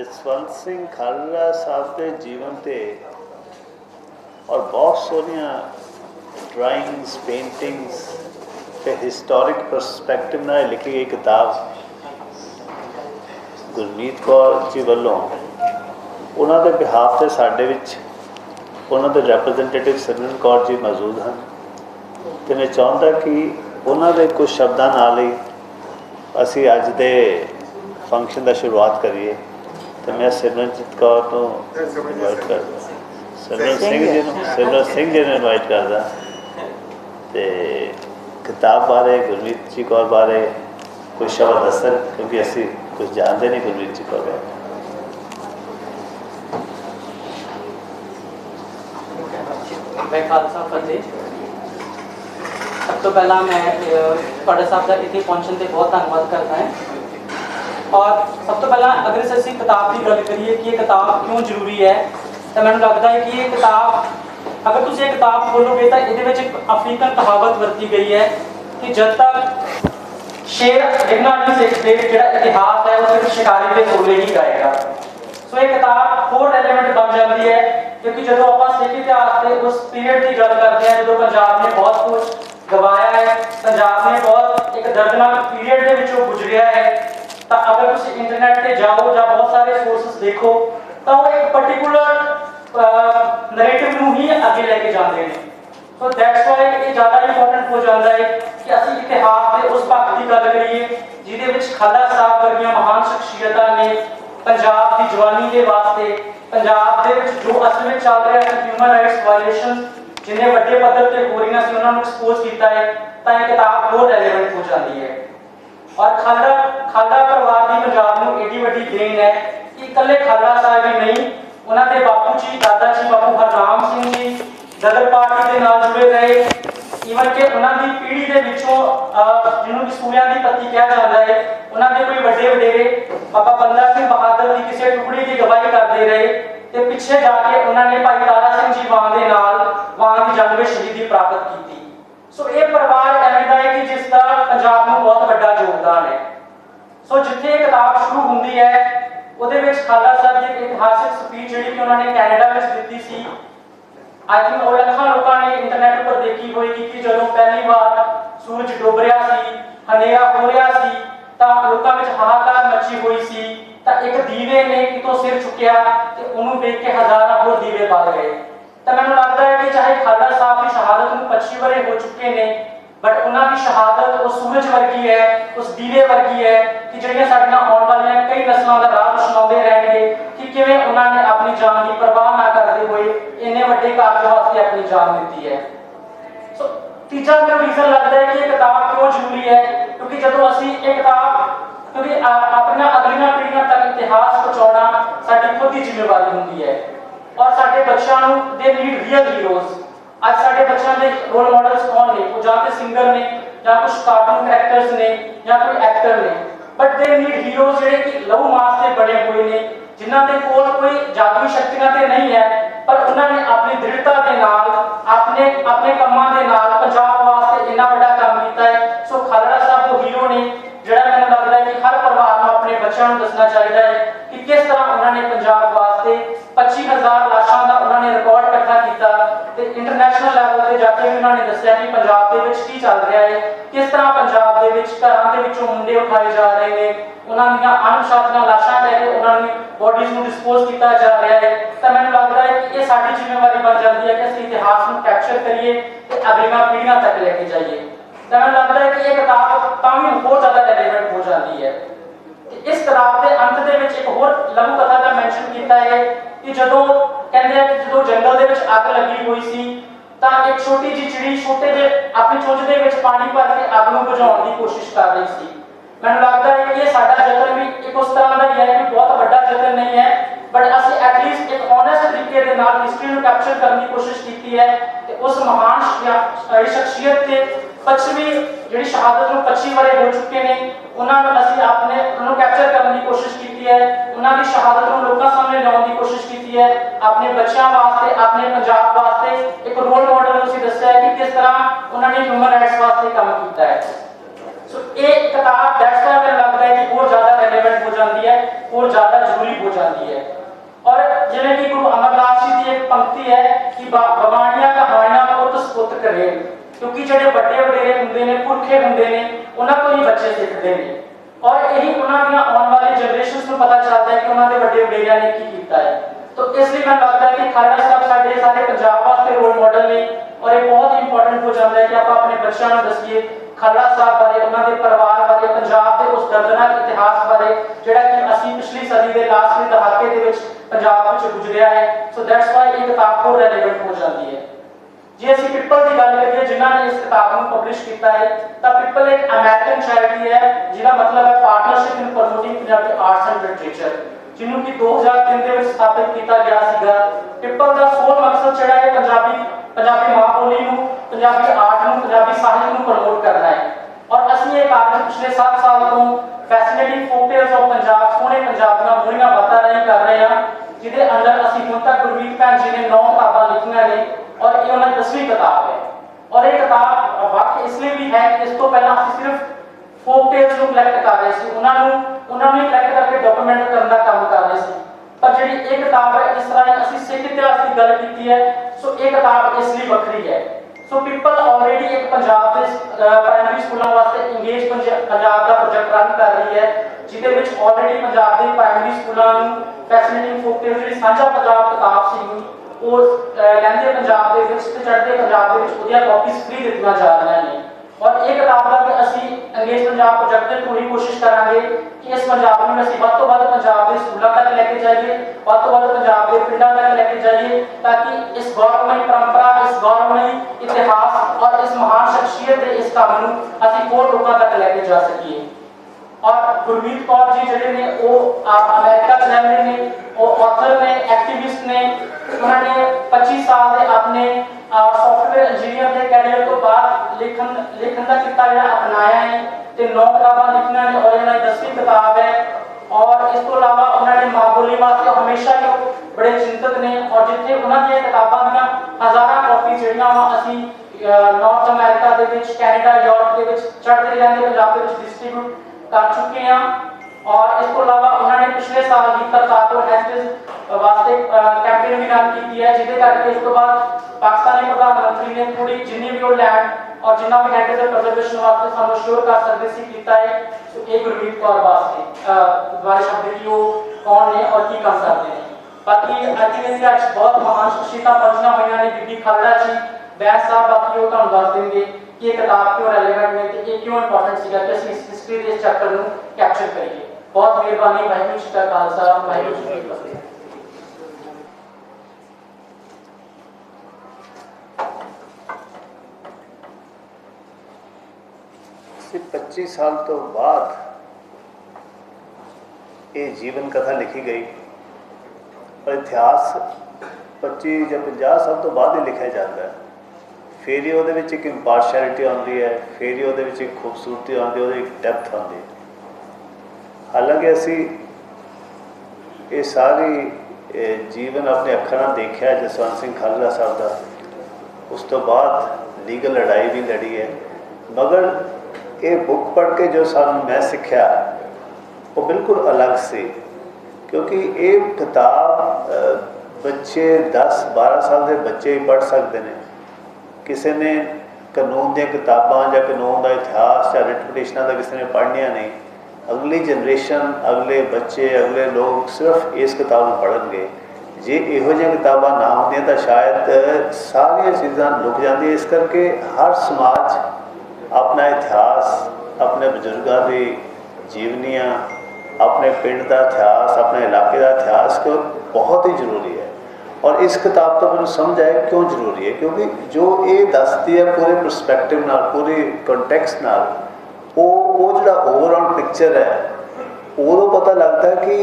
ਜਸਵੰਤ ਸਿੰਘ ਖਾਲੜਾ ਸਾਹਿਬ ਦੇ ਜੀਵਨ 'ਤੇ ਔਰ ਬਹੁਤ ਸੋਹਣੀਆਂ ਡਰਾਇੰਗਸ ਪੇਂਟਿੰਗਸ ਅਤੇ ਹਿਸਟੋਰਿਕ ਪਰਸਪੈਕਟਿਵ ਨਾਲ ਲਿਖੀ ਗਈ ਕਿਤਾਬ ਗੁਰਮੀਤ ਕੌਰ ਜੀ ਵੱਲੋਂ ਉਹਨਾਂ ਦੇ ਬਿਹਾਫ 'ਤੇ ਸਾਡੇ ਵਿੱਚ ਉਹਨਾਂ ਦੇ ਰੈਪਰਜੈਂਟੇਟਿਵ ਸਿਮਰਨ ਕੌਰ ਜੀ ਮੌਜੂਦ ਹਨ ਅਤੇ ਮੈਂ ਚਾਹੁੰਦਾ ਕਿ ਉਹਨਾਂ ਦੇ ਕੁਝ ਸ਼ਬਦਾਂ ਨਾਲ ਹੀ ਅਸੀਂ ਅੱਜ ਦੇ ਫੰਕਸ਼ਨ ਦਾ ਸ਼ੁਰੂਆਤ ਕਰੀਏ। तो मैं सिमरनजीत कौर को इनवाइट करदा, सिमरन सिंह जी ने इनवाइट करदा ते किताब बारे गुरमीत जी कौर बारे कुछ शब्द दसन क्योंकि असी कुछ जानते नहीं गुरमीत जी कौर बारे। मैं खालसा फतेह। सब तो पहला मैं ਤੁਹਾਡੇ ਸਾਹਿਬ ਦਾ ਇੱਥੇ ਪਹੁੰਚਣ ਤੇ बहुत धन्यवाद करता है। और सब तो पहला अगर ਅਸੀਂ किताब की गल करिए कि ये किताब क्यों जरूरी है तो मैं लगता है कि ये किताब अगर तुम ये किताब खोलोगे तो ये एक अफ्रीकन कहावत वरती गई है कि जब तक शेर लिखना नहीं सीखते जो इतिहास है वो सिर्फ शिकारी के बोले ही गाएगा। सो ये किताब होर रेलेवेंट बन जाती है क्योंकि जो आप सिख इतिहास के उस पीरियड की गल करते हैं जो पंजाब ने बहुत कुछ गवाया है, पंजाब ने बहुत एक दर्दनाक पीरियड के विचों गुजरिया है। तो अगर तुम इंटरनेट पे जाओ या बहुत सारे सोर्सेस देखो तो वो एक पर्टिकुलर नैरेटिव ਨੂੰ ਹੀ ਅੱਗੇ ਲੈ ਕੇ ਜਾਂਦੇ ਨੇ। सो दैट्स वाई ਇਹ ਜ਼ਿਆਦਾ ਇੰਪੋਰਟੈਂਟ ਹੋ ਜਾਂਦਾ ਹੈ ਕਿ ਅਸੀਂ ਇਤਿਹਾਸ ਦੇ ਉਸ ਭਗਤ ਦੀ ਗੱਲ ਕਰੀਏ ਜਿਹਦੇ ਵਿੱਚ ਖਾਲੜਾ ਸਾਹਿਬ ਵਰਗੀਆਂ ਮਹਾਨ ਸ਼ਖਸੀਅਤਾਂ ਨੇ ਪੰਜਾਬ ਦੀ ਜਵਾਨੀ ਦੇ ਵਾਸਤੇ ਪੰਜਾਬ ਦੇ ਵਿੱਚ ਜੋ ਅਸਲ ਵਿੱਚ ਚੱਲ ਰਿਹਾ ਹੈ ਹਿਊਮਨ ਰਾਈਟਸ ਵਾਇਲੇਸ਼ਨ ਜਿੰਨੇ ਵੱਡੇ ਪੱਧਰ ਤੇ ਹੋ ਰਹੀਆਂ ਸੀ ਉਹਨਾਂ ਨੂੰ ਐਕਸਪੋਜ਼ ਕੀਤਾ ਹੈ ਤਾਂ ਇਹ ਕਿਤਾਬ ਬਹੁਤ ਰੈਲੇਵੈਂਟ ਹੋ ਜਾਂਦੀ ਹੈ। और खालड़ा परिवार की पंजाब में एडी वड्डी देन है कि इकल्ले खालड़ा साहब ही नहीं उन्होंने बापू जी दादा जी बापू हरनाम सिंह जी गदर पार्टी के नाल जुड़े रहे ईवन के उन्होंने पीढ़ी के विचों जिन्होंने कि सूलियां की पत्ती कहा जाता है उन्होंने कोई वड्डे वडेरे बाबा बंदा सिंह बहादुर की किसी टुकड़ी की गवाही करते रहे तो पिछे जाके उन्होंने भाई तारा सिंह जी वान के नाल वान की जंग में शहीदी प्राप्त की। सो ये परिवार एवें दा है कि जिसका पंजाब में बहुत बड़ा योगदान है। सो जिथे किताब शुरू होंदी है ਉਹਦੇ ਵਿੱਚ ਖਾਲੜਾ ਸਾਹਿਬ ਦੀ ਇੱਕ ਇਤਿਹਾਸਿਕ ਸਪੀਚ ਜਿਹੜੀ ਕਿ ਉਹਨਾਂ ਨੇ ਕੈਨੇਡਾ ਵਿੱਚ ਦਿੱਤੀ ਸੀ। ਆਈ ਥਿੰਕ ਉਹ ਲੱਖਾਂ ਲੋਕਾਂ ਨੇ ਇੰਟਰਨੈਟ ਉੱਪਰ ਦੇਖੀ ਹੋਏਗੀ ਕਿ ਜਦੋਂ ਪਹਿਲੀ ਵਾਰ ਸੂਰਜ ਡੁੱਬ ਰਿਹਾ ਸੀ ਹਨੇਰਾ ਹੋ ਰਿਹਾ ਸੀ ਤਾਂ ਲੋਕਾਂ ਵਿੱਚ ਹਾਹਾਕਾਰ ਮੱਚੀ ਹੋਈ ਸੀ ਤਾਂ ਇੱਕ ਦੀਵੇ ਨੇ ਕਿਤੋਂ ਸਿਰ ਚੁੱਕਿਆ ਤੇ ਉਹਨੂੰ ਦੇਖ ਕੇ ਹਜ਼ਾਰਾਂ ਹੋਰ ਦੀਵੇ ਬਲ ਗਏ। तो मैं लगता है कि चाहे खालड़ा साहब की शहादत में 25 वरे हो चुके ने बट उन्होंने शहादत उस सूरज वर्गी है उस दीवे वर्गी है कि जो साड़ियाँ आने वाली कई नस्लों का राह सुनाते रहेंगे कि किवें उन्होंने अपनी जान की परवाह ना करते हुए इन्ने वड्डे कार्य वास्ते अपनी जान दी है। सो तीजा मेरा रीजन लगता है कि ये किताब क्यों जरूरी है क्योंकि जो असी ये किताब क्योंकि अपन अगलियां पीढ़ियां तक इतिहास पहुँचाना साडी खुद की जिम्मेवारी होंगी है और साडे बच्चों दे नीड रियल हीरोज। आज साडे बच्चों के रोल मॉडल्स कौन ने वो जां ते सिंगर ने या कुछ कार्टून कैरेक्टर्स ने या कोई एक्टर ने बट दे नीड हीरोज जिहड़े कि लहू मास से बने हुए ने जिन्हां दे कोल कोई जादुई शक्तियां ते नहीं है पर उन्होंने अपनी दृढ़ता के नाल अपने कामां दे नाल पंजाब वास्ते इन्ना बड़ा काम किया है। सो खालड़ा साहब वो हीरो ने जिहड़ा मैनूं लगदा है कि हर परिवार को अपने बच्चों को दसना चाहिए है कि किस तरह उन्होंने पंजाब वास्ते 25,000 लाशां का उन्होंने रिकॉर्ड इकट्ठा किया ते इंटरनेशनल लैवल पे जाके भी उन्होंने दस्सिया कि पंजाब दे विच की चल रहा है किस तरह पंजाब दे विच घरां दे विचों मुंडे उठाए जा रहे हैं उन्होंने अनपछातीਆਂ लाशां लैके उन्होंने बॉडीज को डिस्पोज किया जा रहा है। तो मैंने लगता है कि ये साडी जिम्मेवारी बन जाती है कि असं इतिहास को कैप्चर करिए तो अगलियां पीढ़ियां तक लेके जाइए। तो मैंने लगता है कि ये किताब काफ़ी बहुत ज़्यादा रेलेवेंट हो जाती है। इस किताब के अंत के विच एक होर लघु कथा का मैंशन किया है कि जदों कहते हैं कि जो जंगल के विच अग लगी हुई सी तां एक छोटी जी चिड़ी छोटे जे अपनी चुंझ दे विच पानी भर के अग नूं बुझाउण दी कोशिश कर रही सी। मैंने लगता है कि ये साडा जतन भी एक उस तरह का ही है कि बहुत बड़ा जतन नहीं है बट असीं एटलीस्ट एक ऑनेस्ट तरीके दे नाल हिस्ट्री नूं कैप्चर करने की कोशिश की है कि उस महान शख्सियत के पछवी जिहड़ी शहादत नूं 25 वरे हो चुके ने उन्होंने असीं अपने उन्होंने कैप्चर करने की कोशिश की है उन्होंने शहादत नूं लोकां सामने लाउण की कोशिश की है अपने बच्चों वास्ते अपने पंजाब वास्ते एक रोल मॉडल असीं दस्सिया है कि किस तरह उन्होंने ह्यूमन राइट्स वास्ते काम किया है। सो ये किताब दैट्स वाई मैंने लगता है कि और ज़्यादा रेलेवेंट हो जाती है और ज़्यादा जरूरी हो जाती है। और जिवें कि गुरु अमरदास जी की एक पंक्ति है कि बवाणियां कहानियां पुत सपुत करे, क्योंकि ਜਿਹੜੇ ਵੱਡੇ ਵਡੇਰੇ ਹੁੰਦੇ ਨੇ ਪੁਰਖੇ ਹੁੰਦੇ ਨੇ ਉਹਨਾਂ ਤੋਂ ਹੀ ਬੱਚੇ ਸਿੱਖਦੇ ਨੇ और यही ਉਹਨਾਂ ਦੀਆਂ ਆਉਣ ਵਾਲੀ ਜਨਰੇਸ਼ਨਸ ਨੂੰ ਪਤਾ ਚੱਲਦਾ ਹੈ ਕਿ ਉਹਨਾਂ ਦੇ ਵੱਡੇ ਵਡੇਰਿਆਂ ਨੇ ਕੀ ਕੀਤਾ ਹੈ। तो इसलिए मैं लगता है कि खालड़ा साहब साढ़े सारे पंजाब वास्ते रोल मॉडल ने और ये बहुत इंपॉर्टेंट हो जाता है कि आप अपने बच्चों को दसिए खालड़ा साहब बारे, उन्होंने परिवार बारे, पंजाब के उस दर्दनाक इतिहास बारे जिहड़ा कि असीं पिछली सदी के लास्ट दहाके दे विच पंजाब विच गुजरिया है। सो दैट्स वाई ये किताब होर रेलेवेंट हो जाती है। जे असीं पिपल की गल करिए जिन्होंने ने इस किताब को पब्लिश किया है, तो पिपल एक अमेरिकन चैरिटी है जिसका मतलब है partnership in promoting Punjabi arts and literature, जिन्हों की 2003 ਦੇ ਵਿੱਚ ਸਥਾਪਿਤ ਕੀਤਾ ਗਿਆ ਸੀਗਾ। ਪਿਪਲ ਦਾ ਸੋਲ ਮਕਸਦ ਜਿਹੜਾ ਹੈ ਪੰਜਾਬੀ ਮਾਂ ਬੋਲੀ ਨੂੰ, ਪੰਜਾਬੀ ਆਰਟ ਨੂੰ, ਪੰਜਾਬੀ ਸਾਹਿਤ ਨੂੰ ਪ੍ਰਮੋਟ ਕਰਨਾ ਹੈ। ਔਰ ਅਸੀਂ ਇਹ ਕਾਰਜ ਪਿਛਲੇ 7 ਸਾਲ ਤੋਂ ਫੈਸਿਨੇਟਿੰਗ ਫੋਕ ਟੇਲਸ ਆਫ ਪੰਜਾਬ ਸੋਹਣੇ ਪੰਜਾਬੀਆਂ ਮੋਹਣੀਆਂ ਬਾਤਾਂ ਰਾਹੀਂ ਕਰ ਰਹੇ ਹਾਂ, ਜਿਹਦੇ ਅੰਦਰ ਅਸੀਂ ਹੁਣ ਤੱਕ ਗੁਰਮੀਤ ਭੈਣ ਜੀ ਨੇ 9 ਕਿਤਾਬਾਂ ਲਿਖੀਆਂ ਨੇ ਔਰ ਇਹ ਉਹਨਾਂ ਦੀ 10ਵੀਂ ਕਿਤਾਬ ਹੈ। ਔਰ ਇਹ ਕਿਤਾਬ ਵਾਕਈ ਇਸ ਲਈ ਵੀ ਹੈ ਕਿ ਇਸ ਤੋਂ ਪਹਿਲਾਂ ਅਸੀਂ ਸਿਰਫ ਫੋਕ ਟੇਲਸ ਨੂੰ ਕਲੈਕਟ ਕਰ ਰਹੇ ਸੀ, ਉਹਨਾਂ ਨੂੰ ਕਲੈਕਟ ਕਰਕੇ ਡਾਕੂਮੈਂਟ ਕਰਨ ਦਾ ਕੰਮ ਕਰ ਰਹੇ ਸੀ। ਪਰ ਜਿਹੜੀ ਇਹ ਕਿਤਾਬ ਹੈ ਇਸ ਤਰ੍ਹਾਂ ਅਸੀਂ ਸਿੱਖ ਇਤਿਹਾਸ ਦੀ ਗੱਲ ਕੀਤੀ ਹੈ, ਸੋ ਇਹ ਕਿਤਾਬ ਇਸ ਲਈ ਵੱਖਰੀ ਹੈ। ਸੋ ਪੀਪਲ ਆਲਰੇਡੀ ਇੱਕ ਪੰਜਾਬ ਦੇ ਪ੍ਰਾਇਮਰੀ ਸਕੂਲਾਂ ਵਾਸਤੇ ਇੰਗੇਜ ਪੰਜਾਬ ਦਾ ਪ੍ਰੋਜੈਕਟ ਰਨ ਕਰ ਰਹੀ ਹੈ, ਜਿਹਦੇ ਵਿੱਚ ਆਲਰੇਡੀ ਪੰਜਾਬ ਦੇ ਪ੍ਰਾਇਮਰੀ ਸਕੂਲਾਂ ਨੂੰ ਫੈਸਿਨੇਟਿੰਗ ਫੋਕ ਟੇਲਸ ਜਿਹੜੀ ਸਾਂਝਾ ਪੰਜਾਬ ਕਿਤਾਬ ਸੀ ਉਹ ਲਹਿੰਦੇ ਪੰਜਾਬ ਦੇ ਵਿੱਚ ਤੇ ਚੜ੍ਹਦੇ ਪੰਜਾਬ ਦੇ ਵਿੱਚ ਉਹਦੀਆਂ ਕਾਪੀਜ਼ ਫ੍ਰੀ ਦਿੱਤੀਆਂ ਜਾ ਰਹੀਆਂ ਨੇ। और एक किताब का भी असी अंग्रेज पंजाब प्रोजेक्ट में पूरी कोशिश करांगे कि इस पंजाब में असी वध तो वध पंजाब के स्कूलों तक लेके जाइए, वध तो वध पंजाब के पिंडों तक लेके जाइए, ताकि इस गौरवमयी परंपरा, इस गौरवमयी इतिहास और इस महान शख्सियत के इस काम को असी होर लोगों तक लेके जा सकिए। और गुरमीत कौर जी जिहड़े ने वो अमेरिका च रहंदे ने, वो ऑथर ने, एक्टिविस्ट ने, उन्होंने 25 साल के अपने सॉफ्टवेयर इंजीनियर के कैरियर तो बाद लिखन का किता जिहड़ा अपनाया है ते 9 किताबां लिखियां ने और इन्हां दी 10वीं किताब है। और इस तो अलावा उन्होंने मां बोली वास्ते हमेशा ही बड़े चिंतत ने और जिथे उन्हां दी किताबां दीयां हज़ारां कॉपी जिहड़ियां वा असीं नॉर्थ अमेरिका दे विच, कैनेडा, यूरोप दे विच चढ़दे लहंदे पंजाब दे विच डिस्ट्रीब्यूट कर चुके हैं। और इस तो अलावा उन्होंने पिछले साल ही करतारपुर हेरिटेज वास्ते कैंपेन भी रन की है, जिसके करके इस तो बाद पाकिस्तानी प्रधानमंत्री ने पूरी जिन्नी भी वो लैंड और जिन्ना भी हेरिटेज प्रिजर्वेशन वास्ते सानू श्योर कर सकते सी कीता है। तो ये गुरमीत कौर वास्ते बारे शब्द कि वो कौन ने और की काम करते हैं। बाकी आई थिंक इस आज बहुत महान शख्सियतां पहुंचियां हुई ने, बीबी खालड़ा जी, बैस साहब, बाकी वो तुहानू दस देंगे कि ये किताब क्यों रेलेवेंट ने ते ये क्यों इंपॉर्टेंट सीगा कि असीं इस हिस्ट्री दे चैप्टर नू कैप्चर करिए। बहुत मेहरबानी। वाहिगुरू जी का खालसा, वाहिगुरू जी की फतेह। 25 साल तो बाद ये जीवन कथा लिखी गई और इतिहास 25 या 50 साल तो बाद ही लिखा जाता है, फिर ही ਉਹਦੇ ਵਿੱਚ ਇੱਕ ਇੰਪਾਰਸ਼ੈਲਿਟੀ आती है, फिर ही ਉਹਦੇ ਵਿੱਚ ਇੱਕ खूबसूरती आती है, ਉਹਦੀ एक डेप्थ आती है। हालांकि असी ये सारी जीवन अपने अखर नाल देखा जसवंत सिंह खालड़ा साहब का, उस तो बाद लीगल लड़ाई भी लड़ी है, मगर ये बुक पढ़ के जो सानू मैं सीखा वो बिल्कुल अलग सी, क्योंकि ये किताब बच्चे 10-12 साल के बच्चे ही पढ़ सकते हैं। किसी ने कानून दी किताबां या कानून का इतिहास या रिट पटिशनां का किसी ने पढ़निया नहीं। अगली जनरेशन, अगले बच्चे, अगले लोग सिर्फ इस किताब को पढ़नगे। जे इहो जिहियां किताबां ना होंदियां तो शायद सारिया चीज़ां लुक जांदियां। इस करके हर समाज अपना इतिहास, अपने बजुर्गों की जीवनियाँ, अपने पिंड का इतिहास, अपने इलाके का इतिहास को बहुत ही जरूरी है। और इस किताब तो मैंने समझ आया क्यों जरूरी है, क्योंकि जो ये दसती है पूरे परस्पैक्टिव नाल, पूरी कंटैक्स्ट नाल, वो जो ओवरऑल पिक्चर है उदों पता लगता है कि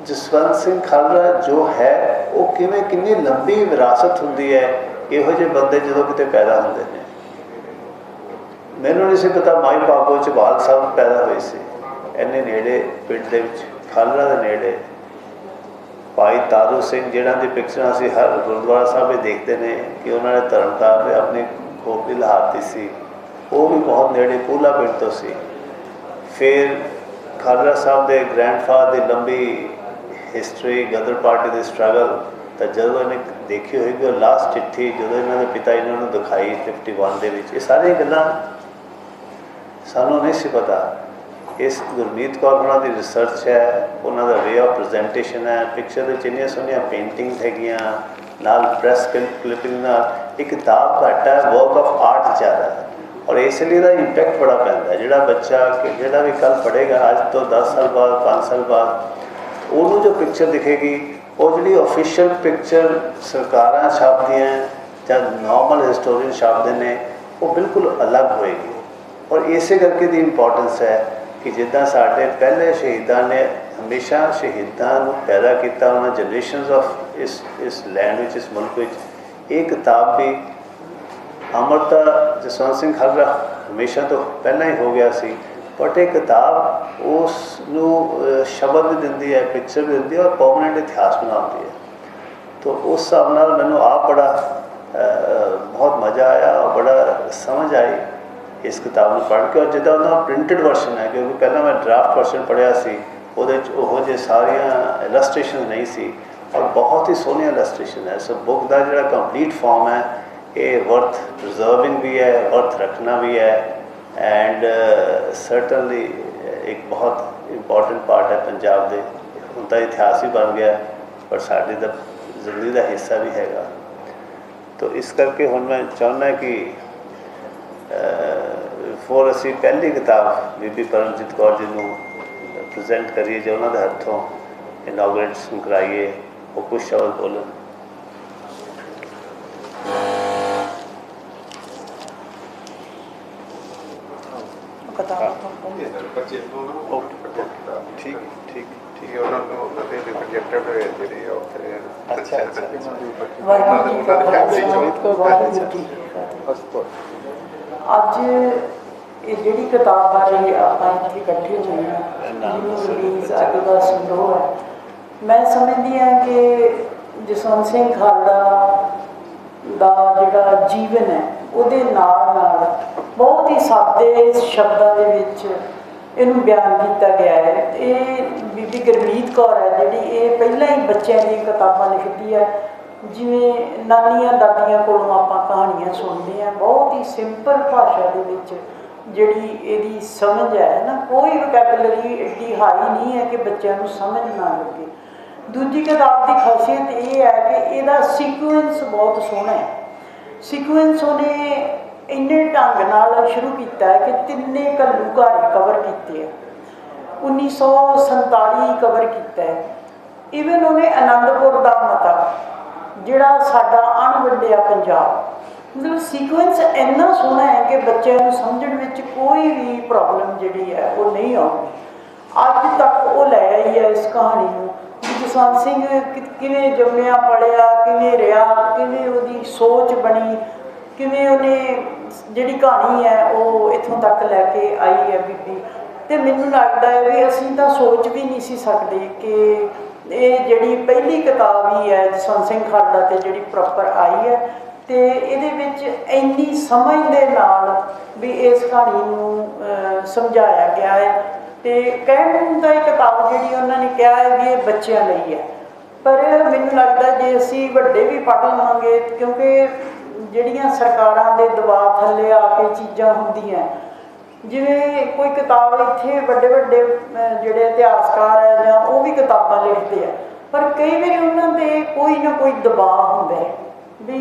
जसवंत सिंह खालड़ा जो है वो किवें कितनी लंबी विरासत होंदी है इहो जिहे बंदे जो किते पैदा होंदे ने। मैनूं नहीं सी पता माई भागो चौहान साहब पैदा हुए सी इन्ने नेड़े पिंड दे विच खालड़ा दे नेड़े। भाई तारू सिंह जिन्हां दी पिक्चर असीं हर गुरुद्वारा साहब देखते हैं कि उन्होंने धर्मकार ने अपनी खोपड़ी लहाती सी, वो भी बहुत नेड़े पूला पिंड तो सी। फिर खालड़ा साहब के ग्रैंडफादर की लंबी हिस्टरी, गदर पार्टी के स्ट्रगल, तो जो इन्हें देखी होगी वो लास्ट चिट्ठी जो इन्होंने पिता इन्होंने दिखाई 51 के, ये सारी गल्लां सानू नहीं सी पता। इस गुरमीत कौर उन्होंने रिसर्च है, उन्होंने वे ऑफ प्रजेंटेशन है, पिक्चर इन्नियां सोहनियां पेंटिंग्स हैगियां, नाल प्रैस क्लिपिंग, एक किताब घट है, वर्क ऑफ आर्ट ज़्यादा है। और इसलिए इसका इंपैक्ट बड़ा पैंदा है। जोड़ा बच्चा जोड़ा भी कल पढ़ेगा अज तो 10 साल बाद 5 साल बाद उन्होंने जो पिक्चर दिखेगी वो जी ऑफिशियल पिक्चर सरकारां छापदियां या नॉर्मल हिस्टोरीयन छापते हैं वो बिल्कुल अलग होएगी। और इस करके दी इंपॉर्टेंस है कि जिदा साढ़े पहले शहीदा ने हमेशा शहीदा पैदा किया, उन्होंने जनरेशनस ऑफ इस लैंड में, इस मुल्क में, ये किताब भी अमृता जसवंत सिंह खालड़ा हमेशा तो पहला ही हो गया सी, बट एक किताब उसनू शब्द भी दिंदी है, पिक्चर भी दिंदी है और परमानेंट इतिहास बनाती है। तो उस हिसाब नाल मैनू आप बड़ा बहुत मज़ा आया और बड़ा समझ आई इस किताब को पढ़ के। और जिदा उन्होंने प्रिंटेड वर्शन है, क्योंकि पहला मैं ड्राफ्ट वर्शन पढ़िया सी, वो सारिया इलस्ट्रेशन नहीं सी और बहुत ही सोहनिया इलस्ट्रेशन है। सो बुक का जो कंप्लीट फॉर्म है ये वर्थ प्रिजर्विंग भी है, वर्थ रखना भी है, एंड सर्टनली एक बहुत इंपॉर्टेंट पार्ट है पंजाब के, उनका इतिहास भी बन गया पर साड़ी का जिंदगी का हिस्सा भी हैगा। तो इस करके हुण मैं चाहुंदा कि फोर असी पहली किताब बीबी परमजीत कौर जी को प्रजेंट करिए, जो उन्होंने हथों इनॉग्रेशन कराइए, वो कुछ शब्द बोलन। ठीक ठीक ठीक है, उन्होंने प्रोजेक्टेड होए जेडे उत्थे। अच्छा अच्छा अज ये जिहड़ी किताब बारे आपां इत्थे इकट्ठे होए हैं, रिलीज़ अज दा संदोह है, मैं समझदी हाँ कि जसवंत सिंह खालड़ा दा जिहड़ा जीवन है उहदे नाल नाल बहुत ही सादे शब्दों के विच इहनूं बयान किया गया है। ये बीबी गुरमीत कौर है जिहड़ी ये पहला ही बच्चों दी किताबां लिखदी है, जिवें नानियां दादियां कोलों आपां कहानियां सुनते हैं, बहुत ही सिंपल भाषा दे विच जिहड़ी इहदी समझ है ना, कोई वोकैबुलरी एड्डी हाई नहीं है कि बच्चों को समझ ना लगे। दूजी किताब की खासियत ये है कि इसका सीक्वेंस बहुत सोहना है। सीक्वेंस उन्हें इन्ने ढंग नाल शुरू किया है कि तिन्ने घल्लूघारे कवर किए हैं, 1947 कवर किया है, ईवन उन्हें आनंदपुर का मता जिहड़ा साडा अणवंडिया पंजाब, मतलब सीक्वेंस इन्ना सोहना है कि बच्चों को समझण विच कोई भी प्रॉब्लम जिहड़ी है वो नहीं आउगी। अज तक वो लै आई है इस कहानी को, जसवंत सिंह किवें जम्मिया पढ़िया, किवें रहा, किवें उहदी सोच बनी, किवें उन्हें जिहड़ी कहानी है वो इत्थों तक लैके आई है बीबी। तो मैनूं लगदा है भी असीं तां सोच भी नहीं सी सकदे कि ये जिहड़ी पहली किताब ही है जसवंत सिंह खालड़ा ते जिहड़ी प्रॉपर आई है, तो ये इन्नी समझ दे नाल भी इस कहानी नूं समझाया गया है। तो कहण दा किताब जिहड़ी उन्होंने कहा है भी ये बच्चों लई है, पर मैनूं लगदा जे असीं वड्डे भी पढ़ लवांगे, क्योंकि जिहड़ियां सरकारां दे दबाव थल्ले आके चीज़ां हुंदियां, जिवें कोई किताब इत्थे वड्डे वड्डे जिहड़े इतिहासकार है जां वो भी किताबां लिखते हैं, पर कई बार उन्होंने कोई ना कोई दबाव हुंदा है भी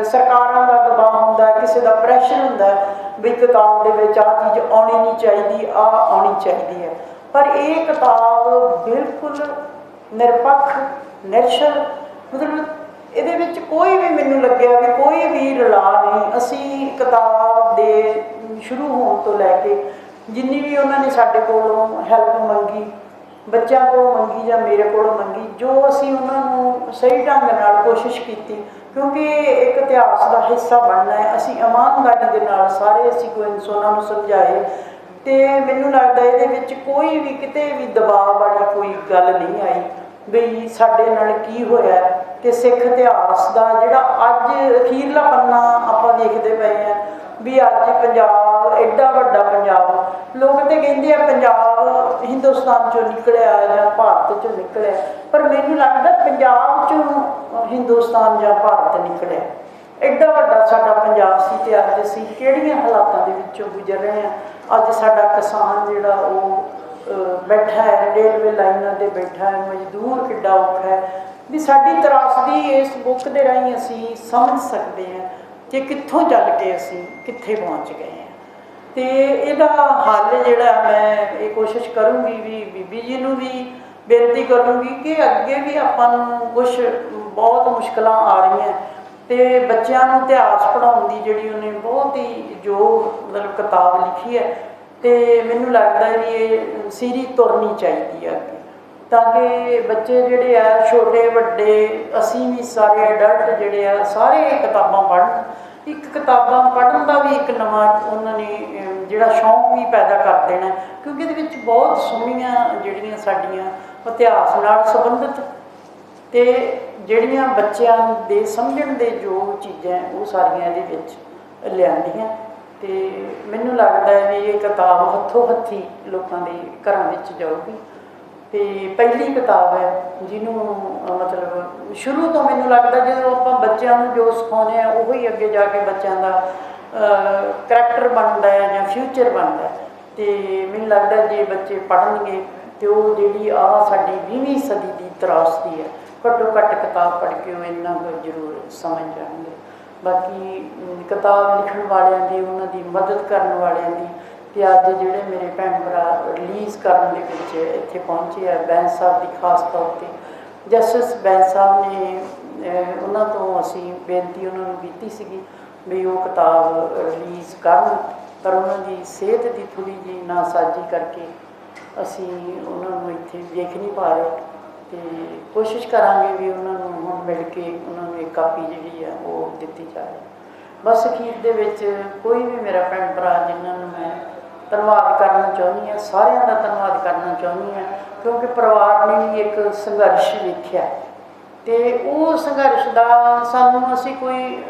सरकारां दा दबाव हुंदा है, किसी का प्रैशर हुंदा है भी किताब दे विच आ चीज़ आउणी नहीं चाहिए, आ आउणी चाहिए है। पर यह किताब बिल्कुल निरपक्ष निरछल, मतलब ਇਹਦੇ ਵਿੱਚ कोई भी मैनू लग्या भी कोई भी रला नहीं। असी किताब दे शुरू होने तो लैके जिन्नी भी उन्होंने साडे कोलों हैल्प मंगी, बच्चों को मंगी या मेरे को मंगी, जो असी उन्होंने सही ढंग नाल कोशिश की, क्योंकि एक इतिहास का हिस्सा बनना है, असी ईमानदारी के नाल सारे सीक्वेंस उन्होंने समझाए। तो मैनू लगता ये कोई भी किते भी दबाव वाली कोई गल नहीं आई भी साडे नाल की होया। तो सिख इतिहास का जिहड़ा अज अखीरला पन्ना आपां देखते पे हैं ਵੀ ਅੱਜ ਪੰਜਾਬ ਐਡਾ ਵੱਡਾ ਪੰਜਾਬ, ਲੋਕ ਤਾਂ ਕਹਿੰਦੇ ਆ ਪੰਜਾਬ ਹਿੰਦੁਸਤਾਨ 'ਚੋਂ ਨਿਕਲਿਆ ਜਾਂ ਭਾਰਤ 'ਚੋਂ ਨਿਕਲਿਆ, ਪਰ ਮੈਨੂੰ ਲੱਗਦਾ ਪੰਜਾਬ 'ਚੋਂ ਹਿੰਦੁਸਤਾਨ ਜਾਂ ਭਾਰਤ ਨਿਕਲਿਆ। ਐਡਾ ਵੱਡਾ ਸਾਡਾ ਪੰਜਾਬ ਸੀ ਤੇ ਅੱਜ ਅਸੀਂ ਕਿਹੜੀਆਂ ਹਾਲਾਤਾਂ ਦੇ ਵਿੱਚੋਂ ਗੁਜ਼ਰ ਰਹੇ ਹਾਂ। ਅੱਜ ਸਾਡਾ ਕਿਸਾਨ ਜਿਹੜਾ ਉਹ ਬੈਠਾ ਹੈ, ਰੇਲਵੇ ਲਾਈਨਾਂ 'ਤੇ ਬੈਠਾ ਹੈ, ਮਜ਼ਦੂਰ ਕਿੱਡਾ ਔਖਾ ਹੈ। ਵੀ ਸਾਡੀ ਤਰਾਸਦੀ ਇਸ ਬੁੱਕ ਦੇ ਰਾਹੀਂ ਅਸੀਂ ਸਮਝ ਸਕਦੇ ਹਾਂ ਕਿ ਕਿੱਥੋਂ ਚੱਲ ਕੇ ਅਸੀਂ ਕਿੱਥੇ ਪਹੁੰਚ ਗਏ ਹਾਂ। ਅਤੇ ਇਹਦਾ ਹੱਲ ਜਿਹੜਾ ਮੈਂ ਇਹ ਕੋਸ਼ਿਸ਼ ਕਰੂੰਗੀ ਵੀ ਬੀਬੀ ਜੀ ਨੂੰ ਵੀ ਬੇਨਤੀ ਕਰੂੰਗੀ ਕਿ ਅੱਗੇ ਵੀ ਆਪਾਂ ਨੂੰ ਕੁਛ ਬਹੁਤ ਮੁਸ਼ਕਲਾਂ ਆ ਰਹੀਆਂ ਅਤੇ ਬੱਚਿਆਂ ਨੂੰ ਇਤਿਹਾਸ ਪੜ੍ਹਾਉਣ ਦੀ ਜਿਹੜੀ ਉਹਨੇ ਬਹੁਤ ਹੀ ਜੋ ਮਤਲਬ ਕਿਤਾਬ ਲਿਖੀ ਹੈ, ਅਤੇ ਮੈਨੂੰ ਲੱਗਦਾ ਵੀ ਇਹ ਸੀਰੀ ਤੁਰਨੀ ਚਾਹੀਦੀ ਹੈ ਅੱਗੇ, ਤਾਂ ਕਿ ਬੱਚੇ ਜਿਹੜੇ ਆ ਛੋਟੇ ਵੱਡੇ ਅਸੀਂ ਵੀ ਸਾਰੇ ਅਡਲਟ ਜਿਹੜੇ ਆ ਸਾਰੇ ਕਿਤਾਬਾਂ ਪੜ੍ਹਨ। ਇੱਕ ਕਿਤਾਬਾਂ ਪੜ੍ਹਨ ਦਾ ਵੀ ਇੱਕ ਨਵਾਂ ਉਹਨਾਂ ਨੇ ਜਿਹੜਾ ਸ਼ੌਂਕ ਵੀ ਪੈਦਾ ਕਰ ਦੇਣਾ, ਕਿਉਂਕਿ ਇਹਦੇ ਵਿੱਚ ਬਹੁਤ ਸੋਹਣੀਆਂ ਜਿਹੜੀਆਂ ਸਾਡੀਆਂ ਇਤਿਹਾਸ ਨਾਲ ਸੰਬੰਧਿਤ ਅਤੇ ਜਿਹੜੀਆਂ ਬੱਚਿਆਂ ਦੇ ਸਮਝਣ ਦੇ ਜੋ ਚੀਜ਼ਾਂ ਉਹ ਸਾਰੀਆਂ ਇਹਦੇ ਵਿੱਚ ਲਿਆਂਦੀਆਂ। ਅਤੇ ਮੈਨੂੰ ਲੱਗਦਾ ਹੈ ਵੀ ਇਹ ਕਿਤਾਬ ਹੱਥੋਂ ਹੱਥੀ ਲੋਕਾਂ ਦੇ ਘਰਾਂ ਵਿੱਚ ਜਾਊਗੀ। ਅਤੇ ਪਹਿਲੀ ਕਿਤਾਬ ਹੈ ਜਿਹਨੂੰ ਮਤਲਬ ਸ਼ੁਰੂ ਤੋਂ ਮੈਨੂੰ ਲੱਗਦਾ ਜਦੋਂ ਆਪਾਂ ਬੱਚਿਆਂ ਨੂੰ ਜੋ ਸਿਖਾਉਂਦੇ ਹਾਂ ਉਹੀ ਅੱਗੇ ਜਾ ਕੇ ਬੱਚਿਆਂ ਦਾ ਕਰੈਕਟਰ ਬਣਦਾ ਹੈ ਜਾਂ ਫਿਊਚਰ ਬਣਦਾ ਹੈ। ਅਤੇ ਮੈਨੂੰ ਲੱਗਦਾ ਜੇ ਬੱਚੇ ਪੜ੍ਹਨਗੇ ਅਤੇ ਉਹ ਜਿਹੜੀ ਸਾਡੀ 20ਵੀਂ ਸਦੀ ਦੀ ਤਰਾਸਦੀ ਹੈ, ਘੱਟੋ ਘੱਟ ਕਿਤਾਬ ਪੜ੍ਹ ਕੇ ਉਹ ਇੰਨਾ ਕੁ ਜ਼ਰੂਰ ਸਮਝ ਜਾਣਗੇ। ਬਾਕੀ ਕਿਤਾਬ ਲਿਖਣ ਵਾਲਿਆਂ ਦੀ, ਉਹਨਾਂ ਦੀ ਮਦਦ ਕਰਨ ਵਾਲਿਆਂ ਦੀ, ਅਤੇ ਅੱਜ ਜਿਹੜੇ ਮੇਰੇ ਭੈਣ ਭਰਾ ਰਿਲੀਜ਼ ਕਰਨ ਦੇ ਵਿੱਚ ਇੱਥੇ ਪਹੁੰਚੇ ਆ, ਬੈਂਸ ਸਾਹਿਬ ਦੀ ਖਾਸ ਤੌਰ 'ਤੇ ਜਸਟਿਸ ਬੈਂਸ ਸਾਹਿਬ ਨੇ ਉਹਨਾਂ ਤੋਂ ਅਸੀਂ ਬੇਨਤੀ ਉਹਨਾਂ ਨੂੰ ਕੀਤੀ ਸੀਗੀ ਵੀ ਉਹ ਕਿਤਾਬ ਰਿਲੀਜ਼ ਕਰਨ, ਪਰ ਉਹਨਾਂ ਦੀ ਸਿਹਤ ਦੀ ਥੋੜ੍ਹੀ ਜਿਹੀ ਨਾਸਾਜ਼ੀ ਕਰਕੇ ਅਸੀਂ ਉਹਨਾਂ ਨੂੰ ਇੱਥੇ ਵੇਖ ਨਹੀਂ ਪਾ ਰਹੇ, ਅਤੇ ਕੋਸ਼ਿਸ਼ ਕਰਾਂਗੇ ਵੀ ਉਹਨਾਂ ਨੂੰ ਹੁਣ ਮਿਲ ਕੇ ਉਹਨਾਂ ਨੂੰ ਇੱਕ ਕਾਪੀ ਜਿਹੜੀ ਆ ਉਹ ਦਿੱਤੀ ਜਾਵੇ। ਬਸ ਅਖੀਰ ਦੇ ਵਿੱਚ ਕੋਈ ਵੀ ਮੇਰਾ ਭੈਣ ਭਰਾ ਜਿਨ੍ਹਾਂ ਨੂੰ ਮੈਂ ਧੰਨਵਾਦ ਕਰਨਾ ਚਾਹੁੰਦੀ ਹਾਂ, ਸਾਰਿਆਂ ਦਾ ਧੰਨਵਾਦ ਕਰਨਾ ਚਾਹੁੰਦੀ ਹਾਂ, ਕਿਉਂਕਿ ਪਰਿਵਾਰ ਨੇ ਵੀ ਇੱਕ ਸੰਘਰਸ਼ ਵੇਖਿਆ ਅਤੇ ਉਹ ਸੰਘਰਸ਼ ਦਾ ਸਾਨੂੰ ਅਸੀਂ ਕੋਈ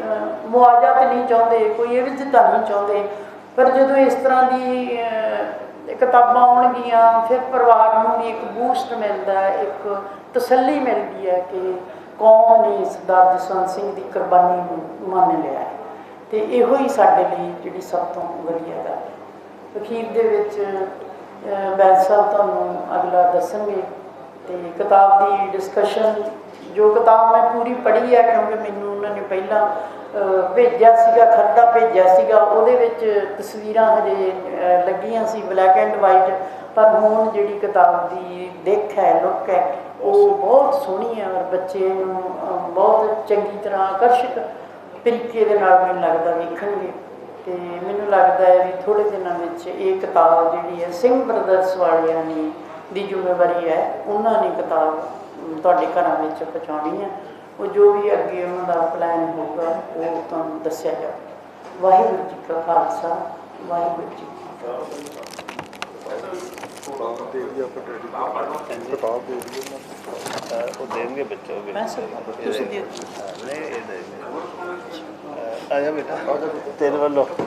ਮੁਆਵਜ਼ਾ ਤਾਂ ਨਹੀਂ ਚਾਹੁੰਦੇ, ਕੋਈ ਇਵਜ਼ ਤਾਂ ਨਹੀਂ ਚਾਹੁੰਦੇ, ਪਰ ਜਦੋਂ ਇਸ ਤਰ੍ਹਾਂ ਦੀ ਕਿਤਾਬਾਂ ਆਉਣਗੀਆਂ ਫਿਰ ਪਰਿਵਾਰ ਨੂੰ ਵੀ ਇੱਕ ਬੂਸਟ ਮਿਲਦਾ, ਇੱਕ ਤਸੱਲੀ ਮਿਲਦੀ ਹੈ ਕਿ ਕੌਮ ਨੇ ਸਰਦਾਰ ਜਸਵੰਤ ਸਿੰਘ ਦੀ ਕੁਰਬਾਨੀ ਨੂੰ ਮੰਨ ਲਿਆ ਹੈ, ਅਤੇ ਇਹੋ ਹੀ ਸਾਡੇ ਲਈ ਜਿਹੜੀ ਸਭ ਤੋਂ ਵਧੀਆ ਗੱਲ ਹੈ। ਅਖੀਰ ਦੇ ਵਿੱਚ ਬੈਂਸ ਸਾਹਿਬ ਤੁਹਾਨੂੰ ਅਗਲਾ ਦੱਸਣਗੇ, ਅਤੇ ਕਿਤਾਬ ਦੀ ਡਿਸਕਸ਼ਨ ਜੋ ਕਿਤਾਬ ਮੈਂ ਪੂਰੀ ਪੜ੍ਹੀ ਹੈ ਕਿਉਂਕਿ ਮੈਨੂੰ ਉਹਨਾਂ ਨੇ ਪਹਿਲਾਂ ਭੇਜਿਆ ਸੀਗਾ, ਖਰੜਾ ਭੇਜਿਆ ਸੀਗਾ, ਉਹਦੇ ਵਿੱਚ ਤਸਵੀਰਾਂ ਹਜੇ ਲੱਗੀਆਂ ਸੀ ਬਲੈਕ ਐਂਡ ਵਾਈਟ, ਪਰ ਹੁਣ ਜਿਹੜੀ ਕਿਤਾਬ ਦੀ ਦਿੱਖ ਹੈ, ਲੁੱਕ ਹੈ, ਉਹ ਬਹੁਤ ਸੋਹਣੀ ਹੈ ਔਰ ਬੱਚੇ ਨੂੰ ਬਹੁਤ ਚੰਗੀ ਤਰ੍ਹਾਂ ਆਕਰਸ਼ਕ ਤਰੀਕੇ ਦੇ ਨਾਲ ਮੈਨੂੰ ਲੱਗਦਾ ਵੇਖਣਗੇ। ਅਤੇ ਮੈਨੂੰ ਲੱਗਦਾ ਹੈ ਵੀ ਥੋੜ੍ਹੇ ਦਿਨਾਂ ਵਿੱਚ ਇਹ ਕਿਤਾਬ ਜਿਹੜੀ ਹੈ ਸਿੰਘ ਬ੍ਰਦਰਸ ਵਾਲਿਆਂ ਨੇ ਦੀ ਜ਼ਿੰਮੇਵਾਰੀ ਹੈ, ਉਹਨਾਂ ਨੇ ਕਿਤਾਬ ਤੁਹਾਡੇ ਘਰਾਂ ਵਿੱਚ ਪਹੁੰਚਾਉਣੀ ਹੈ। ਉਹ ਜੋ ਵੀ ਅੱਗੇ ਉਹਨਾਂ ਦਾ ਪਲਾਨ ਹੋਊਗਾ ਉਹ ਤੁਹਾਨੂੰ ਦੱਸਿਆ ਜਾਵੇ। ਵਾਹਿਗੁਰੂ ਜੀ ਕਾ ਖਾਲਸਾ, ਵਾਹਿਗੁਰੂ ਜੀ ਕੀ ਫਤਿਹ। ਉਹ ਦੇਣਗੇ ਬੱਚੇ ਤੁਸੀਂ ਦੇ ਨਹੀਂ ਇਹ ਦੇਣਗੇ। ਆ ਜਾ ਬੇਟਾ ਤੇਰੇ ਵੱਲੋਂ ਕੀ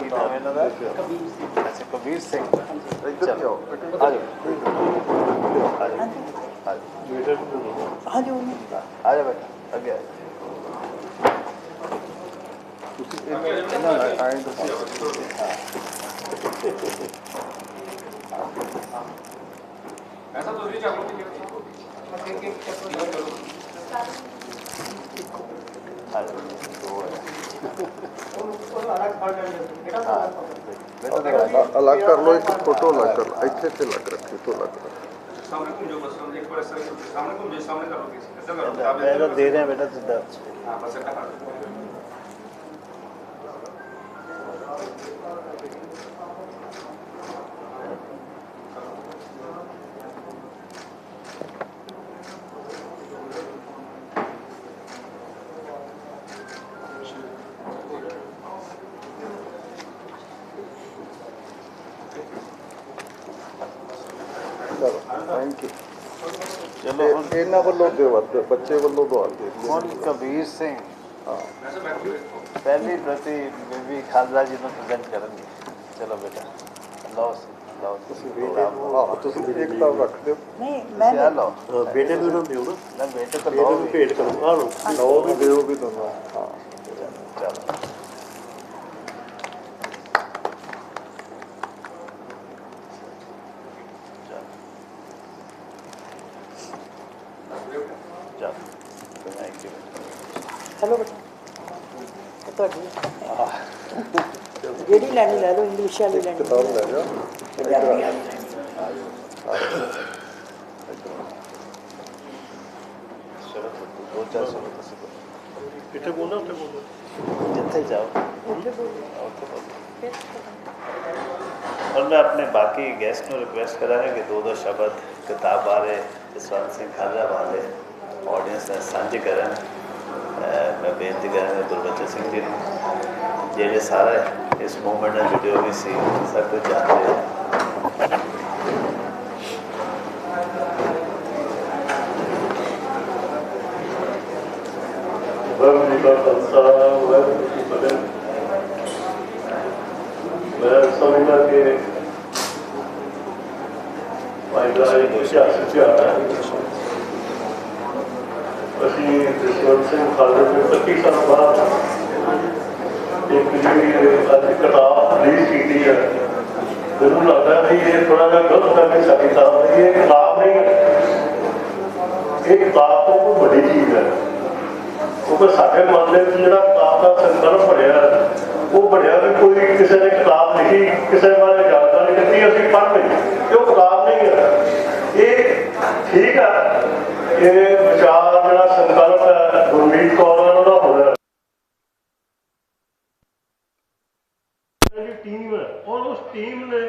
ਨਾਮ ਇਹਨਾਂ ਦਾ? ਅੱਛਾ ਕਬੀਰ ਸਿੰਘ। ਇੱਧਰ ਜਾਓ ਆ ਜਾਓ ਆ ਜਾਓ ਹਾਂਜੀ ਉਹਨੂੰ ਆ ਜਾ ਬੇਟਾ ਅੱਗੇ ਆ ਤੁਸੀਂ ਇਹਨਾਂ ਨਾਲ ਆਏ ਤੁਸੀਂ ऐसा तो नहीं चाहूँ अलग कर लो, एक फोटो अलग कर लो, ਇੱਥੇ ਤੇ ਲੱਗ ਰੱਖੀ ਤੋਂ ਲੱਗ सामने घूम जाओ बस एक बार सामने घूम जाओ, सामने करो ऐसा करो बेटा दे रहे हैं बेटा सीधा। हाँ बस ऐसा करो। Thank you. ਚਲੋ ਹੁਣ ਇਹਨਾਂ ਵੱਲੋਂ ਦਿਓ, ਬੱਚੇ ਵੱਲੋਂ ਦਵਾ ਦੇ ਹੁਣ ਕਬੀਰ ਸਿੰਘ वैसे बैठ के पहली प्रति बीबी खालसा जी ਨੂੰ ਪ੍ਰੈਜ਼ੈਂਟ ਕਰਨਗੇ। ਚਲੋ ਬੇਟਾ ਲਓ ਲਓ ਤੁਸੀਂ ਬੇਟੇ ਨੂੰ ਤੁਸੀਂ ਇੱਕ ਤਾਂ ਰੱਖ ਦਿਓ। ਨਹੀਂ ਮੈਂ ਤੁਸੀਂ ਆ ਲਓ ਬੇਟੇ ਨੂੰ ਦਿਓ ਨਾ, ਨਾ ਬੇਟੇ ਤੋਂ ਬੇਟੇ ਲਓ ਨੂੰ ਭੇਟ ਕਰੋ ਆ ਲਓ। ਲਓ ਵੀ ਦਿਓ ਵੀ ਦੋਨੋਂ। ਹਾਂ ਚਲੋ ਚਲੋ ਥੈਂਕ ਯੂ ਹੈਲੋ ਬੇਟਾ ਇਹ ਤੁਹਾਡੀ ਜਿਹੜੀ ਲੈਣੀ ਲੈ ਲਓ, ਇੰਗਲਿਸ਼ ਵਾਲੀ ਲੈਣੀ ਕਿਤਾਬ ਲੈ ਜਾ। ਪੰਜਾਬੀ ਵਾਲੀ ਲੈਣੀ। ਚਲੋ ਦੋ ਚਾਰ ਸੌ ਤੁਸੀਂ ਇੱਥੇ ਬੋਲਣਾ ਉੱਥੇ ਬੋਲਣਾ। ਜਿੱਥੇ ਜਾਓ ਉੱਥੇ ਬੋਲੋ। ਉੱਥੇ ਬੋਲੋ। ਫਿਰ और मैं अपने बाकी गेस्ट को रिक्वेस्ट करा है कि दो शब्द किताब बारे जसवंत सिंह खालसा बारे ऑडियंस ने साझे करन। मैं बेनती करा गुरबचन सिंह जी जेडे सारे इस मूवमेंट में जुड़े हुए सी सब कुछ जानते हैं। ਵਾਹਿਗੁਰੂ ਜੀ ਕਾ ਖਾਲਸਾ ਵਾਹਿਗੁਰੂ ਜੀ ਕੀ ਫਤਿਹ। ਮੈਂ ਸਮਝਦਾ ਕਿ ਭਾਈ ਦਾ ਇੱਕ ਇਤਿਹਾਸ ਹੈ। ਅਸੀਂ ਜਸਵੰਤ ਸਿੰਘ ਖਾਲਸਾ ਤੋਂ 25 ਸਾਲ ਬਾਅਦ ਇੱਕ ਜਿਹੜੀ ਅੱਜ ਕਿਤਾਬ ਰਿਲੀਜ਼ ਕੀਤੀ ਹੈ, ਮੈਨੂੰ ਲੱਗਦਾ ਵੀ ਇਹ ਥੋੜਾ ਜਿਹਾ ਗਲਤ ਕਰਕੇ ਸਾਡੀ ਕਿਤਾਬ ਨਹੀਂ, ਇਹ ਕਿਤਾਬ ਨਹੀਂ ਹੈ, ਇਹ ਕਿਤਾਬ ਤੋਂ ਕੋਈ ਵੱਡੀ ਚੀਜ਼ ਹੈ। ਕਿਉਂਕਿ ਸਾਡੇ ਮਨ ਦੇ ਵਿੱਚ ਜਿਹੜਾ ਕਿਤਾਬ ਦਾ ਸੰਕਲਪ ਬਣਿਆ, ਉਹ ਬਣਿਆ ਵੀ ਕੋਈ ਕਿਸੇ ਨੇ ਕਿਤਾਬ ਲਿਖੀ, ਕਿਸੇ ਬਾਰੇ ਜਾਣਕਾਰੀ ਦਿੱਤੀ, ਅਸੀਂ ਪੜ੍ਹ ਲਈ, ਇਹ ਉਹ ਕਿਤਾਬ ਨਹੀਂ ਹੈ। ਇਹ ਠੀਕ ਹੈ, ਇਹ ਵਿਚਾਰ ਜਿਹੜਾ ਸੰਕਲਪ ਹੈ ਗੁਰਮੀਤ ਕੌਰ ਦਾ ਹੋਇਆ ਟੀਮ ਹੈ, ਔਰ ਉਸ ਟੀਮ ਨੇ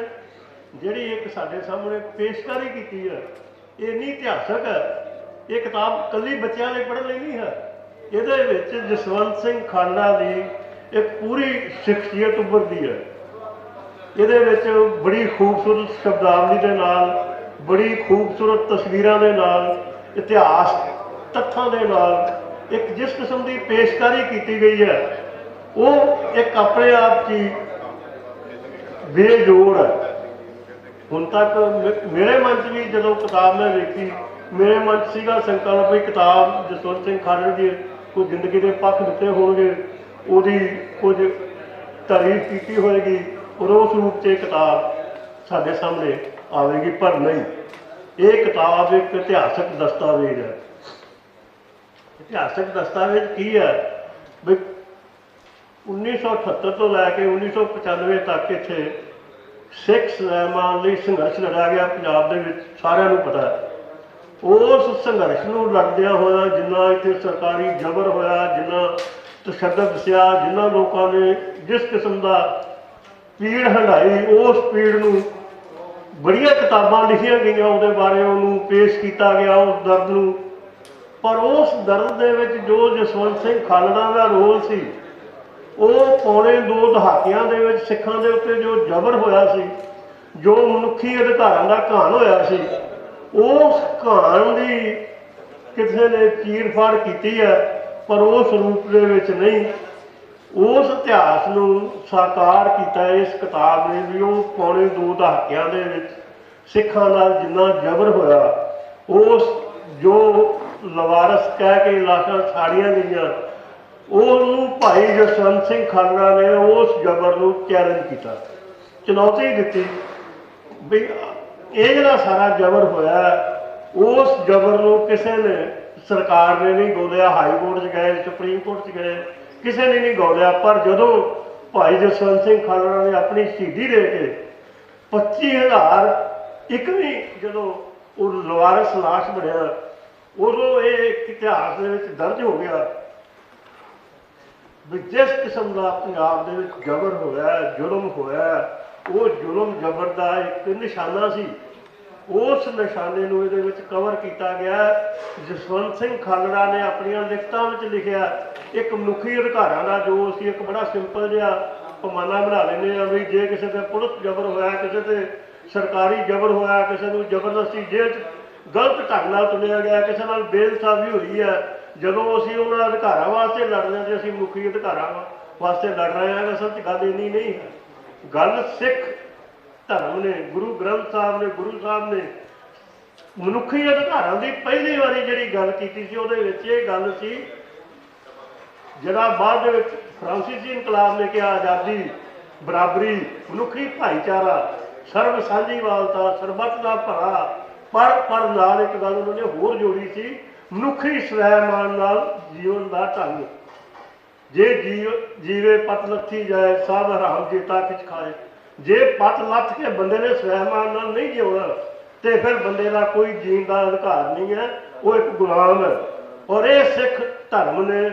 ਜਿਹੜੀ ਇੱਕ ਸਾਡੇ ਸਾਹਮਣੇ ਪੇਸ਼ਕਾਰੀ ਕੀਤੀ ਹੈ, ਇਹ ਇੰਨੀ ਇਤਿਹਾਸਕ ਹੈ। ਇਹ ਕਿਤਾਬ ਇਕੱਲੀ ਬੱਚਿਆਂ ਲਈ ਪੜ੍ਹਨ ਲਈ ਨਹੀਂ ਹੈ, ਇਹਦੇ ਵਿੱਚ ਜਸਵੰਤ ਸਿੰਘ ਖਾਲੜਾ ਦੀ ਇੱਕ ਪੂਰੀ ਸ਼ਖਸੀਅਤ ਉੱਭਰਦੀ ਹੈ। ਇਹਦੇ ਵਿੱਚ ਬੜੀ ਖੂਬਸੂਰਤ ਸ਼ਬਦਾਵਲੀ ਦੇ ਨਾਲ, ਬੜੀ ਖੂਬਸੂਰਤ ਤਸਵੀਰਾਂ ਦੇ ਨਾਲ, ਇਤਿਹਾਸ ਤੱਥਾਂ ਦੇ ਨਾਲ ਇੱਕ ਜਿਸ ਕਿਸਮ ਦੀ ਪੇਸ਼ਕਾਰੀ ਕੀਤੀ ਗਈ ਹੈ, ਉਹ ਇੱਕ ਆਪਣੇ ਆਪ 'ਚ ਹੀ ਬੇਜੋੜ ਹੈ। ਹੁਣ ਤੱਕ ਮੇਰੇ ਮਨ 'ਚ ਵੀ ਜਦੋਂ ਕਿਤਾਬ ਮੈਂ ਵੇਖੀ, ਮੇਰੇ ਮਨ 'ਚ ਸੀਗਾ ਸੰਕਲਪ ਵੀ ਕਿਤਾਬ ਜਸਵੰਤ ਸਿੰਘ ਖਾਲੜਾ ਦੀ ਕੋਈ ਜ਼ਿੰਦਗੀ ਦੇ ਪੱਖ ਦਿੱਤੇ ਹੋਣਗੇ, ਉਹਦੀ ਕੁਝ ਤਾਰੀਫ ਕੀਤੀ ਹੋਏਗੀ, ਔਰ ਉਸ ਰੂਪ 'ਚ ਇਹ ਕਿਤਾਬ ਸਾਡੇ ਸਾਹਮਣੇ ਆਵੇਗੀ। ਪਰ ਨਹੀਂ, ਇਹ ਕਿਤਾਬ ਇੱਕ ਇਤਿਹਾਸਕ ਦਸਤਾਵੇਜ਼ ਹੈ। ਇਤਿਹਾਸਕ ਦਸਤਾਵੇਜ਼ ਕੀ ਹੈ ਵੀ 1978 ਤੋਂ ਲੈ ਕੇ 1995 ਤੱਕ ਇੱਥੇ ਸਿੱਖ ਸਵੈਮਾਨ ਲਈ ਸੰਘਰਸ਼ ਲੜਿਆ ਗਿਆ ਪੰਜਾਬ ਦੇ ਵਿੱਚ, ਸਾਰਿਆਂ ਨੂੰ ਪਤਾ ਹੈ। ਉਸ ਸੰਘਰਸ਼ ਨੂੰ ਲੜਦਿਆਂ ਹੋਇਆ ਜਿੰਨਾ ਇੱਥੇ ਸਰਕਾਰੀ ਜ਼ਬਰ ਹੋਇਆ, ਜਿੰਨਾ ਤਸ਼ੱਦਦ ਸਿਆ, ਜਿਨ੍ਹਾਂ ਲੋਕਾਂ ਨੇ ਜਿਸ ਕਿਸਮ ਦਾ ਪੀੜ ਹੰਢਾਈ, ਉਸ ਪੀੜ ਨੂੰ ਬੜੀਆਂ ਕਿਤਾਬਾਂ ਲਿਖੀਆਂ ਗਈਆਂ, ਉਹਦੇ ਬਾਰੇ ਉਹਨੂੰ ਪੇਸ਼ ਕੀਤਾ ਗਿਆ, ਉਸ ਦਰਦ ਨੂੰ। ਪਰ ਉਸ ਦਰਦ ਦੇ ਵਿੱਚ ਜੋ ਜਸਵੰਤ ਸਿੰਘ ਖਾਲੜਾ ਦਾ ਰੋਲ ਸੀ, ਉਹ ਪੌਣੇ 2 ਦਹਾਕਿਆਂ ਦੇ ਵਿੱਚ ਸਿੱਖਾਂ ਦੇ ਉੱਤੇ ਜੋ ਜ਼ਬਰ ਹੋਇਆ ਸੀ, ਜੋ ਮਨੁੱਖੀ ਅਧਿਕਾਰਾਂ ਦਾ ਘਾਣ ਹੋਇਆ ਸੀ, ਉਸ ਘਾਣ ਦੀ ਕਿਸੇ ਨੇ ਚੀਰ ਫਾੜ ਕੀਤੀ ਹੈ, ਪਰ ਉਸ ਰੂਪ ਦੇ ਵਿੱਚ ਨਹੀਂ। ਉਸ ਇਤਿਹਾਸ ਨੂੰ ਸਾਕਾਰ ਕੀਤਾ ਇਸ ਕਿਤਾਬ ਨੇ ਵੀ ਉਹ ਪੌਣੇ 2 ਦਹਾਕਿਆਂ ਦੇ ਵਿੱਚ ਸਿੱਖਾਂ ਨਾਲ ਜਿੰਨਾ ਜ਼ਬਰ ਹੋਇਆ, ਉਸ ਜੋ ਲਵਾਰਸ ਕਹਿ ਕੇ ਲਾਸ਼ਾਂ ਸਾੜੀਆਂ ਗਈਆਂ, ਉਹਨੂੰ ਭਾਈ ਜਸਵੰਤ ਸਿੰਘ ਖਾਲੜਾ ਨੇ ਉਸ ਜ਼ਬਰ ਨੂੰ ਚੈਲੰਜ ਕੀਤਾ, ਚੁਣੌਤੀ ਦਿੱਤੀ ਵੀ ਇਹ ਜਿਹੜਾ ਸਾਰਾ ਜ਼ਬਰ ਹੋਇਆ, ਉਸ ਜ਼ਬਰ ਨੂੰ ਕਿਸੇ ਨੇ, ਸਰਕਾਰ ਨੇ ਨਹੀਂ ਗੋਲਿਆ, ਹਾਈ ਕੋਰਟ 'ਚ ਗਏ, ਸੁਪਰੀਮ ਕੋਰਟ 'ਚ ਗਏ, ਕਿਸੇ ਨੇ ਨਹੀਂ ਗੋਲਿਆ। ਪਰ ਜਦੋਂ ਭਾਈ ਜਸਵੰਤ ਸਿੰਘ ਖਾਲੜਾ ਨੇ ਆਪਣੀ ਸ਼ਹੀਦੀ ਦੇ ਕੇ 25,000 ਇੱਕਵੀਂ ਜਦੋਂ ਉਹ ਲਵਾਰਸ ਲਾਸ਼ ਬਣਿਆ, ਉਦੋਂ ਇਹ ਇਤਿਹਾਸ ਦੇ ਵਿੱਚ ਦਰਜ ਹੋ ਗਿਆ ਵੀ ਜਿਸ ਕਿਸਮ ਦਾ ਪੰਜਾਬ ਦੇ ਵਿੱਚ ਜ਼ਬਰ ਹੋਇਆ, ਜ਼ੁਲਮ ਹੋਇਆ, ਉਹ ਜ਼ੁਲਮ ਜ਼ਬਰ ਦਾ ਇੱਕ ਨਿਸ਼ਾਨਾ ਸੀ। ਉਸ ਨਿਸ਼ਾਨੇ ਨੂੰ ਇਹਦੇ ਵਿੱਚ ਕਵਰ ਕੀਤਾ ਗਿਆ। ਜਸਵੰਤ ਸਿੰਘ ਖਾਲੜਾ ਨੇ ਆਪਣੀਆਂ ਲਿਖਤਾਂ ਵਿੱਚ ਲਿਖਿਆ, ਇੱਕ ਮਨੁੱਖੀ ਅਧਿਕਾਰਾਂ ਦਾ ਜੋ ਅਸੀਂ ਇੱਕ ਬੜਾ ਸਿੰਪਲ ਜਿਹਾ ਪੈਮਾਨਾ ਬਣਾ ਲੈਂਦੇ ਹਾਂ ਵੀ ਜੇ ਕਿਸੇ ਤੇ ਪੁਲਿਸ ਜ਼ਬਰ ਹੋਇਆ, ਕਿਸੇ ਤੇ ਸਰਕਾਰੀ ਜ਼ਬਰ ਹੋਇਆ, ਕਿਸੇ ਨੂੰ ਜ਼ਬਰਦਸਤੀ ਜੇਲ੍ਹ 'ਚ ਗਲਤ ਢੰਗ ਨਾਲ ਤੁਲਿਆ ਗਿਆ, ਕਿਸੇ ਨਾਲ ਬੇਇਨਸਾਫੀ ਹੋਈ ਹੈ, ਜਦੋਂ ਅਸੀਂ ਉਹਨਾਂ ਅਧਿਕਾਰਾਂ ਵਾਸਤੇ ਲੜ ਰਹੇ ਹਾਂ ਤੇ ਅਸੀਂ ਮਨੁੱਖੀ ਅਧਿਕਾਰਾਂ ਵਾਸਤੇ ਲੜ ਰਹੇ ਹਾਂ, ਅਸਲ 'ਚ ਗੱਲ ਇੰਨੀ ਨਹੀਂ ਹੈ। ਗੱਲ ਸਿੱਖ ਧਰਮ ਨੇ, ਗੁਰੂ ਗ੍ਰੰਥ ਸਾਹਿਬ ਨੇ, ਗੁਰੂ ਸਾਹਿਬ ਨੇ ਮਨੁੱਖੀ ਅਧਿਕਾਰਾਂ ਦੀ ਪਹਿਲੀ ਵਾਰੀ ਜਿਹੜੀ ਗੱਲ ਕੀਤੀ ਸੀ, ਉਹਦੇ ਵਿੱਚ ਇਹ ਗੱਲ ਸੀ ਜਿਹੜਾ ਬਾਅਦ ਦੇ ਵਿੱਚ ਫਰਾਂਸੀਸੀ ਇਨਕਲਾਬ ਨੇ ਕਿਹਾ ਆਜ਼ਾਦੀ, ਬਰਾਬਰੀ, ਮਨੁੱਖੀ ਭਾਈਚਾਰਾ, ਸਰਬ ਸਾਂਝੀਵਾਲਤਾ, ਸਰਬੱਤ ਦਾ ਭਲਾ, ਪਰ ਨਾਲ ਇੱਕ ਗੱਲ ਉਹਨਾਂ ਨੇ ਹੋਰ ਜੋੜੀ ਸੀ, ਮਨੁੱਖੀ ਸਵੈਮਾਨ ਨਾਲ ਜੀਵਨ ਦਾ ਢੰਗ। ਜੇ ਜੀਵੇ ਪਤ ਲੱਥੀ ਜਾਏ ਸਭ ਹਰਾਮ ਜੇਤਾ ਕਿਛ ਖਾਏ। ਜੇ ਪਤ ਲੱਥ ਕੇ ਬੰਦੇ ਨੇ ਸਵੈਮਾਨ ਨਾਲ ਨਹੀਂ ਜਿਉਣਾ ਤੇ ਫਿਰ ਬੰਦੇ ਦਾ ਕੋਈ ਜੀਣ ਦਾ ਅਧਿਕਾਰ ਨਹੀਂ ਹੈ, ਉਹ ਇੱਕ ਗੁਲਾਮ ਹੈ। ਔਰ ਇਹ ਸਿੱਖ ਧਰਮ ਨੇ,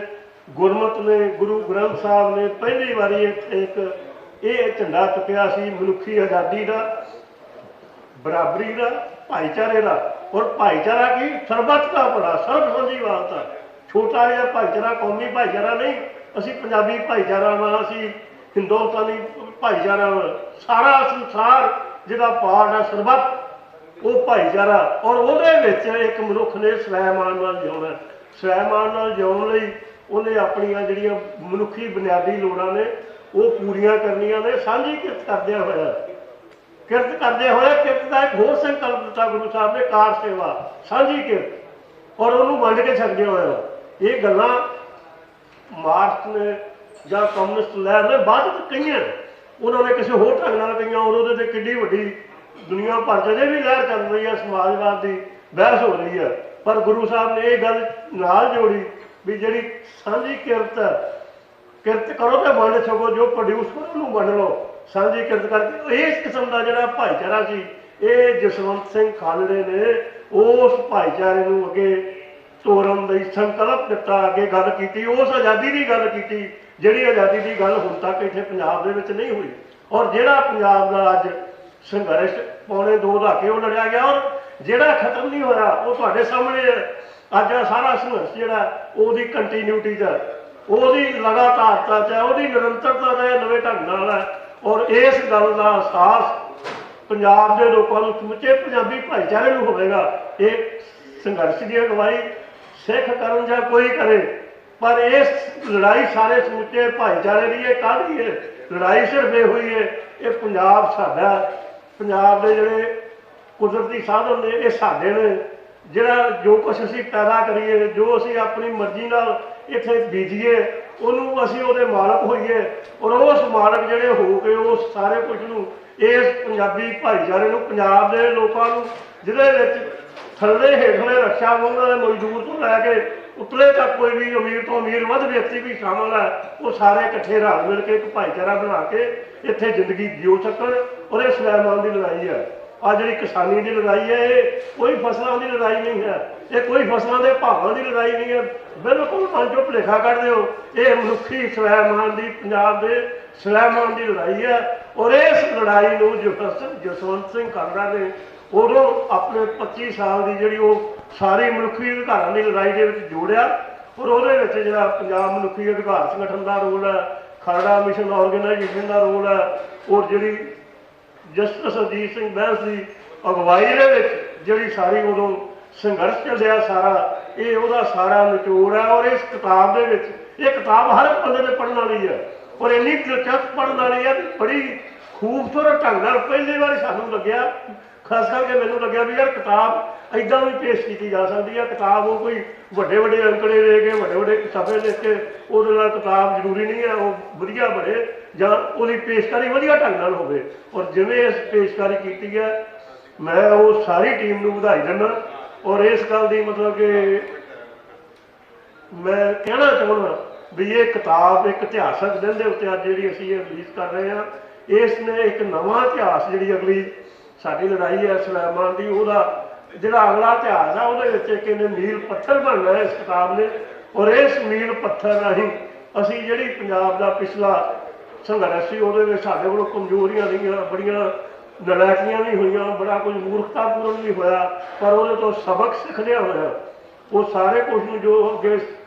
ਗੁਰਮਤ ਨੇ, ਗੁਰੂ ਗ੍ਰੰਥ ਸਾਹਿਬ ਨੇ ਪਹਿਲੀ ਵਾਰੀ ਇੱਥੇ ਇੱਕ ਇਹ ਝੰਡਾ ਚੁੱਕਿਆ ਸੀ ਮਨੁੱਖੀ ਆਜ਼ਾਦੀ ਦਾ, ਬਰਾਬਰੀ ਦਾ, ਭਾਈਚਾਰੇ ਦਾ। ਔਰ ਭਾਈਚਾਰਾ ਕੀ? ਸਰਬੱਤ ਦਾ ਭਲਾ, ਸਰਬ ਸਾਂਝੀਵਾਲਤਾ। ਛੋਟਾ ਜਿਹਾ ਭਾਈਚਾਰਾ, ਕੌਮੀ ਭਾਈਚਾਰਾ ਨਹੀਂ, ਅਸੀਂ ਪੰਜਾਬੀ ਭਾਈਚਾਰਾ ਵਾਂ, ਅਸੀਂ ਹਿੰਦੁਸਤਾਨੀ ਭਾਈਚਾਰਾ ਵਾਂ। ਸਾਰਾ ਸੰਸਾਰ ਜਿਹੜਾ ਪਾਰਟ ਹੈ ਸਰਬੱਤ, ਉਹ ਭਾਈਚਾਰਾ। ਔਰ ਉਹਦੇ ਵਿੱਚ ਇੱਕ ਮਨੁੱਖ ਨੇ ਸਵੈਮਾਨ ਨਾਲ ਜਿਉਣਾ। ਸਵੈਮਾਨ ਨਾਲ ਜਿਉਣ ਲਈ ਉਹਨੇ ਆਪਣੀਆਂ ਜਿਹੜੀਆਂ ਮਨੁੱਖੀ ਬੁਨਿਆਦੀ ਲੋੜਾਂ ਨੇ ਉਹ ਪੂਰੀਆਂ ਕਰਨੀਆਂ ਨੇ, ਸਾਂਝੀ ਕਿਰਤ ਕਰਦਿਆਂ ਹੋਇਆ। ਕਿਰਤ ਦਾ ਇੱਕ ਹੋਰ ਸੰਕਲਪ ਦਿੱਤਾ ਗੁਰੂ ਸਾਹਿਬ ਨੇ, ਕਾਰ ਸੇਵਾ, ਸਾਂਝੀ ਕਿਰਤ, ਔਰ ਉਹਨੂੰ ਵੰਡ ਕੇ ਛਕਦਿਆਂ ਹੋਇਆ। ਇਹ ਗੱਲਾਂ ਮਾਰਕਸ ਨੇ ਜਾਂ ਕਮਿਊਨਿਸਟ ਲਹਿਰ ਨੇ ਬਾਅਦ ਵਿੱਚ ਕਹੀਆਂ, ਉਹਨਾਂ ਨੇ ਕਿਸੇ ਹੋਰ ਢੰਗ ਨਾਲ ਕਹੀਆਂ। ਉਹਦੇ ਤੇ ਕਿੱਡੀ ਵੱਡੀ ਦੁਨੀਆ ਭਰ 'ਚ ਅਜੇ ਵੀ ਲਹਿਰ ਚੱਲ ਰਹੀ ਹੈ, ਸਮਾਜਵਾਦ ਦੀ ਬਹਿਸ ਹੋ ਰਹੀ ਹੈ। ਪਰ ਗੁਰੂ ਸਾਹਿਬ ਨੇ ਇਹ ਗੱਲ ਨਾਲ ਜੋੜੀ ਵੀ ਜਿਹੜੀ ਸਾਂਝੀ ਕਿਰਤ ਹੈ, ਕਿਰਤ ਕਰੋ ਤੇ ਵੰਡ ਛਕੋ, ਜੋ ਪ੍ਰੋਡਿਊਸ ਕਰੋ ਉਹਨੂੰ ਵੰਡ ਲਓ। ਸਾਂਝੀ ਕਿਰਤ ਕਰਕੇ ਇਸ ਕਿਸਮ ਦਾ ਜਿਹੜਾ ਭਾਈਚਾਰਾ ਸੀ, ਇਹ ਜਸਵੰਤ ਸਿੰਘ ਖਾਲੜੇ ਨੇ ਉਸ ਭਾਈਚਾਰੇ ਨੂੰ ਅੱਗੇ ਤੋਰਨ ਲਈ ਸੰਕਲਪ ਦਿੱਤਾ, ਅੱਗੇ ਗੱਲ ਕੀਤੀ, ਉਸ ਆਜ਼ਾਦੀ ਦੀ ਗੱਲ ਕੀਤੀ ਜਿਹੜੀ ਆਜ਼ਾਦੀ ਦੀ ਗੱਲ ਹੁਣ ਤੱਕ ਇੱਥੇ ਪੰਜਾਬ ਦੇ ਵਿੱਚ ਨਹੀਂ ਹੋਈ। ਔਰ ਜਿਹੜਾ ਪੰਜਾਬ ਦਾ ਅੱਜ ਸੰਘਰਸ਼ ਪੌਣੇ 2 ਦਹਾਕੇ ਉਹ ਲੜਿਆ ਗਿਆ, ਔਰ ਜਿਹੜਾ ਖਤਮ ਨਹੀਂ ਹੋਇਆ ਉਹ ਤੁਹਾਡੇ ਸਾਹਮਣੇ ਹੈ। ਅੱਜ ਸਾਰਾ ਸੰਘਰਸ਼ ਜਿਹੜਾ ਉਹਦੀ ਕੰਟੀਨਿਊਟੀ 'ਚ ਹੈ, ਉਹਦੀ ਲਗਾਤਾਰਤਾ 'ਚ ਹੈ, ਉਹਦੀ ਨਿਰੰਤਰਤਾ 'ਚ ਹੈ, ਨਵੇਂ ਢੰਗ ਨਾਲ ਹੈ। ਔਰ ਇਸ ਗੱਲ ਦਾ ਅਹਿਸਾਸ ਪੰਜਾਬ ਦੇ ਲੋਕਾਂ ਨੂੰ, ਸਮੁੱਚੇ ਪੰਜਾਬੀ ਭਾਈਚਾਰੇ ਨੂੰ ਹੋਵੇਗਾ। ਇਹ ਸੰਘਰਸ਼ ਦੀ ਅਗਵਾਈ ਸਿੱਖ ਕਰਨ ਜਾਂ ਕੋਈ ਕਰੇ, ਪਰ ਇਸ ਲੜਾਈ ਸਾਰੇ ਸਮੁੱਚੇ ਭਾਈਚਾਰੇ ਦੀ। ਇਹ ਕਾਹਦੀ ਹੈ ਲੜਾਈ? ਸਿਰਫ ਇਹ ਹੋਈ ਹੈ, ਇਹ ਪੰਜਾਬ ਸਾਡਾ, ਪੰਜਾਬ ਦੇ ਜਿਹੜੇ ਕੁਦਰਤੀ ਸਾਧਨ ਨੇ ਇਹ ਸਾਡੇ ਨੇ। ਜਿਹੜਾ ਜੋ ਕੁਛ ਅਸੀਂ ਪੈਦਾ ਕਰੀਏ, ਜੋ ਅਸੀਂ ਆਪਣੀ ਮਰਜ਼ੀ ਨਾਲ ਇੱਥੇ ਬੀਜੀਏ, ਉਹਨੂੰ ਅਸੀਂ ਉਹਦੇ ਮਾਲਕ ਹੋਈਏ। ਔਰ ਉਸ ਮਾਲਕ ਜਿਹੜੇ ਹੋ ਕੇ ਉਸ ਸਾਰੇ ਕੁਛ ਨੂੰ, ਇਸ ਪੰਜਾਬੀ ਭਾਈਚਾਰੇ ਨੂੰ, ਪੰਜਾਬ ਦੇ ਲੋਕਾਂ ਨੂੰ, ਜਿਹਦੇ ਵਿੱਚ ਥੱਲੇ ਹੇਠਲੇ ਰਕਸ਼ਾ ਉਹਨਾਂ ਦੇ ਮਜ਼ਦੂਰ ਤੋਂ ਲੈ ਕੇ ਉੱਤਲੇ ਤੱਕ ਕੋਈ ਵੀ ਅਮੀਰ ਤੋਂ ਅਮੀਰ ਵੱਧ ਵਿਅਕਤੀ ਵੀ ਸ਼ਾਮਲ ਹੈ, ਉਹ ਸਾਰੇ ਇਕੱਠੇ ਰਲ ਮਿਲ ਕੇ ਇੱਕ ਭਾਈਚਾਰਾ ਬਣਾ ਕੇ ਇੱਥੇ ਜ਼ਿੰਦਗੀ ਜਿਉ ਸਕਣ। ਔਰ ਇਹ ਸਵੈਮਾਨ ਦੀ ਲੜਾਈ ਹੈ। ਆ ਜਿਹੜੀ ਕਿਸਾਨੀ ਦੀ ਲੜਾਈ ਹੈ, ਇਹ ਕੋਈ ਫਸਲਾਂ ਦੀ ਲੜਾਈ ਨਹੀਂ ਹੈ, ਇਹ ਕੋਈ ਫਸਲਾਂ ਦੇ ਭਾਵਾਂ ਦੀ ਲੜਾਈ ਨਹੀਂ ਹੈ। ਬਿਲਕੁਲ ਮਨ ਚੋਂ ਭੁਲੇਖਾ ਕੱਢ ਦਿਓ, ਇਹ ਮਨੁੱਖੀ ਸਵੈਮਾਨ ਦੀ, ਪੰਜਾਬ ਦੇ ਸਵੈਮਾਨ ਦੀ ਲੜਾਈ ਹੈ। ਔਰ ਇਸ ਲੜਾਈ ਨੂੰ ਜਸਵੰਤ ਸਿੰਘ ਖਾਲੜਾ ਨੇ ਉਦੋਂ ਆਪਣੇ 25 ਸਾਲ ਦੀ ਜਿਹੜੀ ਉਹ ਸਾਰੀ ਮਨੁੱਖੀ ਅਧਿਕਾਰਾਂ ਦੀ ਲੜਾਈ ਦੇ ਵਿੱਚ ਜੋੜਿਆ। ਔਰ ਉਹਦੇ ਵਿੱਚ ਜਿਹੜਾ ਪੰਜਾਬ ਮਨੁੱਖੀ ਅਧਿਕਾਰ ਸੰਗਠਨ ਦਾ ਰੋਲ ਹੈ, ਖਾਲੜਾ ਮਿਸ਼ਨ ਆਰਗੇਨਾਈਜੇਸ਼ਨ ਦਾ ਰੋਲ ਹੈ, ਔਰ ਜਿਹੜੀ ਜਸਟਿਸ ਅਜੀਤ ਸਿੰਘ ਬੈਂਸ ਦੀ ਅਗਵਾਈ ਦੇ ਵਿੱਚ ਜਿਹੜੀ ਸਾਰੀ ਉਦੋਂ ਸੰਘਰਸ਼ ਚੱਲਿਆ ਸਾਰਾ, ਇਹ ਉਹਦਾ ਸਾਰਾ ਨਿਚੋੜ ਹੈ। ਔਰ ਇਸ ਕਿਤਾਬ ਦੇ ਵਿੱਚ, ਇਹ ਕਿਤਾਬ ਹਰ ਇੱਕ ਬੰਦੇ ਨੇ ਪੜ੍ਹਨ ਵਾਲੀ ਹੈ, ਔਰ ਇੰਨੀ ਦਿਲਚਸਪ ਪੜ੍ਹਨ ਵਾਲੀ ਹੈ ਵੀ ਬੜੀ ਖੂਬਸੂਰਤ ਢੰਗ ਨਾਲ ਪਹਿਲੀ ਵਾਰੀ ਸਾਨੂੰ ਲੱਗਿਆ, ਖਾਸ ਕਰਕੇ ਮੈਨੂੰ ਲੱਗਿਆ ਵੀ ਯਾਰ ਕਿਤਾਬ ਇੱਦਾਂ ਵੀ ਪੇਸ਼ ਕੀਤੀ ਜਾ ਸਕਦੀ ਹੈ। ਕਿਤਾਬ ਉਹ ਕੋਈ ਵੱਡੇ ਵੱਡੇ ਅੰਕੜੇ ਦੇ ਕੇ, ਵੱਡੇ ਵੱਡੇ ਸਫ਼ੇ ਲਿਖ ਕੇ ਉਹਦੇ ਨਾਲ ਕਿਤਾਬ ਜ਼ਰੂਰੀ ਨਹੀਂ ਹੈ ਉਹ ਵਧੀਆ ਬਣੇ, ਜਾਂ ਉਹਦੀ ਪੇਸ਼ਕਾਰੀ ਵਧੀਆ ਢੰਗ ਨਾਲ ਹੋਵੇ। ਔਰ ਜਿਵੇਂ ਇਸ ਪੇਸ਼ਕਾਰੀ ਕੀਤੀ ਹੈ, ਮੈਂ ਉਹ ਸਾਰੀ ਟੀਮ ਨੂੰ ਵਧਾਈ ਦਿੰਦਾ। ਔਰ ਇਸ ਗੱਲ ਦੀ ਮਤਲਬ ਕਿ ਮੈਂ ਕਹਿਣਾ ਚਾਹੁੰਦਾ ਵੀ ਇਹ ਕਿਤਾਬ ਇੱਕ ਇਤਿਹਾਸਕ ਦਿਨ ਦੇ ਉੱਤੇ ਅੱਜ ਜਿਹੜੀ ਅਸੀਂ ਇਹ ਰਿਲੀਜ਼ ਕਰ ਰਹੇ ਹਾਂ, ਇਸ ਨੇ ਇੱਕ ਨਵਾਂ ਇਤਿਹਾਸ ਜਿਹੜੀ ਅਗਲੀ ਸਾਡੀ ਲੜਾਈ ਹੈ ਸਵੈਮਾਨ ਦੀ, ਉਹਦਾ ਜਿਹੜਾ ਅਗਲਾ ਇਤਿਹਾਸ ਆ ਉਹਦੇ ਵਿੱਚ ਇੱਕ ਇਹਨੇ ਮੀਲ ਪੱਥਰ ਬਣਨਾ ਇਸ ਕਿਤਾਬ ਨੇ। ਔਰ ਇਸ ਮੀਲ ਪੱਥਰ ਰਾਹੀਂ ਅਸੀਂ ਜਿਹੜੀ ਪੰਜਾਬ ਦਾ ਪਿਛਲਾ ਸੰਘਰਸ਼ ਸੀ ਉਹਦੇ ਵਿੱਚ ਸਾਡੇ ਕੋਲੋਂ ਕਮਜ਼ੋਰੀਆਂ ਰਹੀਆਂ, ਬੜੀਆਂ ਨਲਾਇਕੀਆਂ ਵੀ ਹੋਈਆਂ, ਬੜਾ ਕੁਝ ਮੂਰਖਤਾਪੂਰਨ ਵੀ ਹੋਇਆ, ਪਰ ਉਹਦੇ ਤੋਂ ਸਬਕ ਸਿੱਖਦਿਆਂ ਹੋਇਆ ਉਹ ਸਾਰੇ ਕੁਝ ਨੂੰ ਜੋ ਅੱਗੇ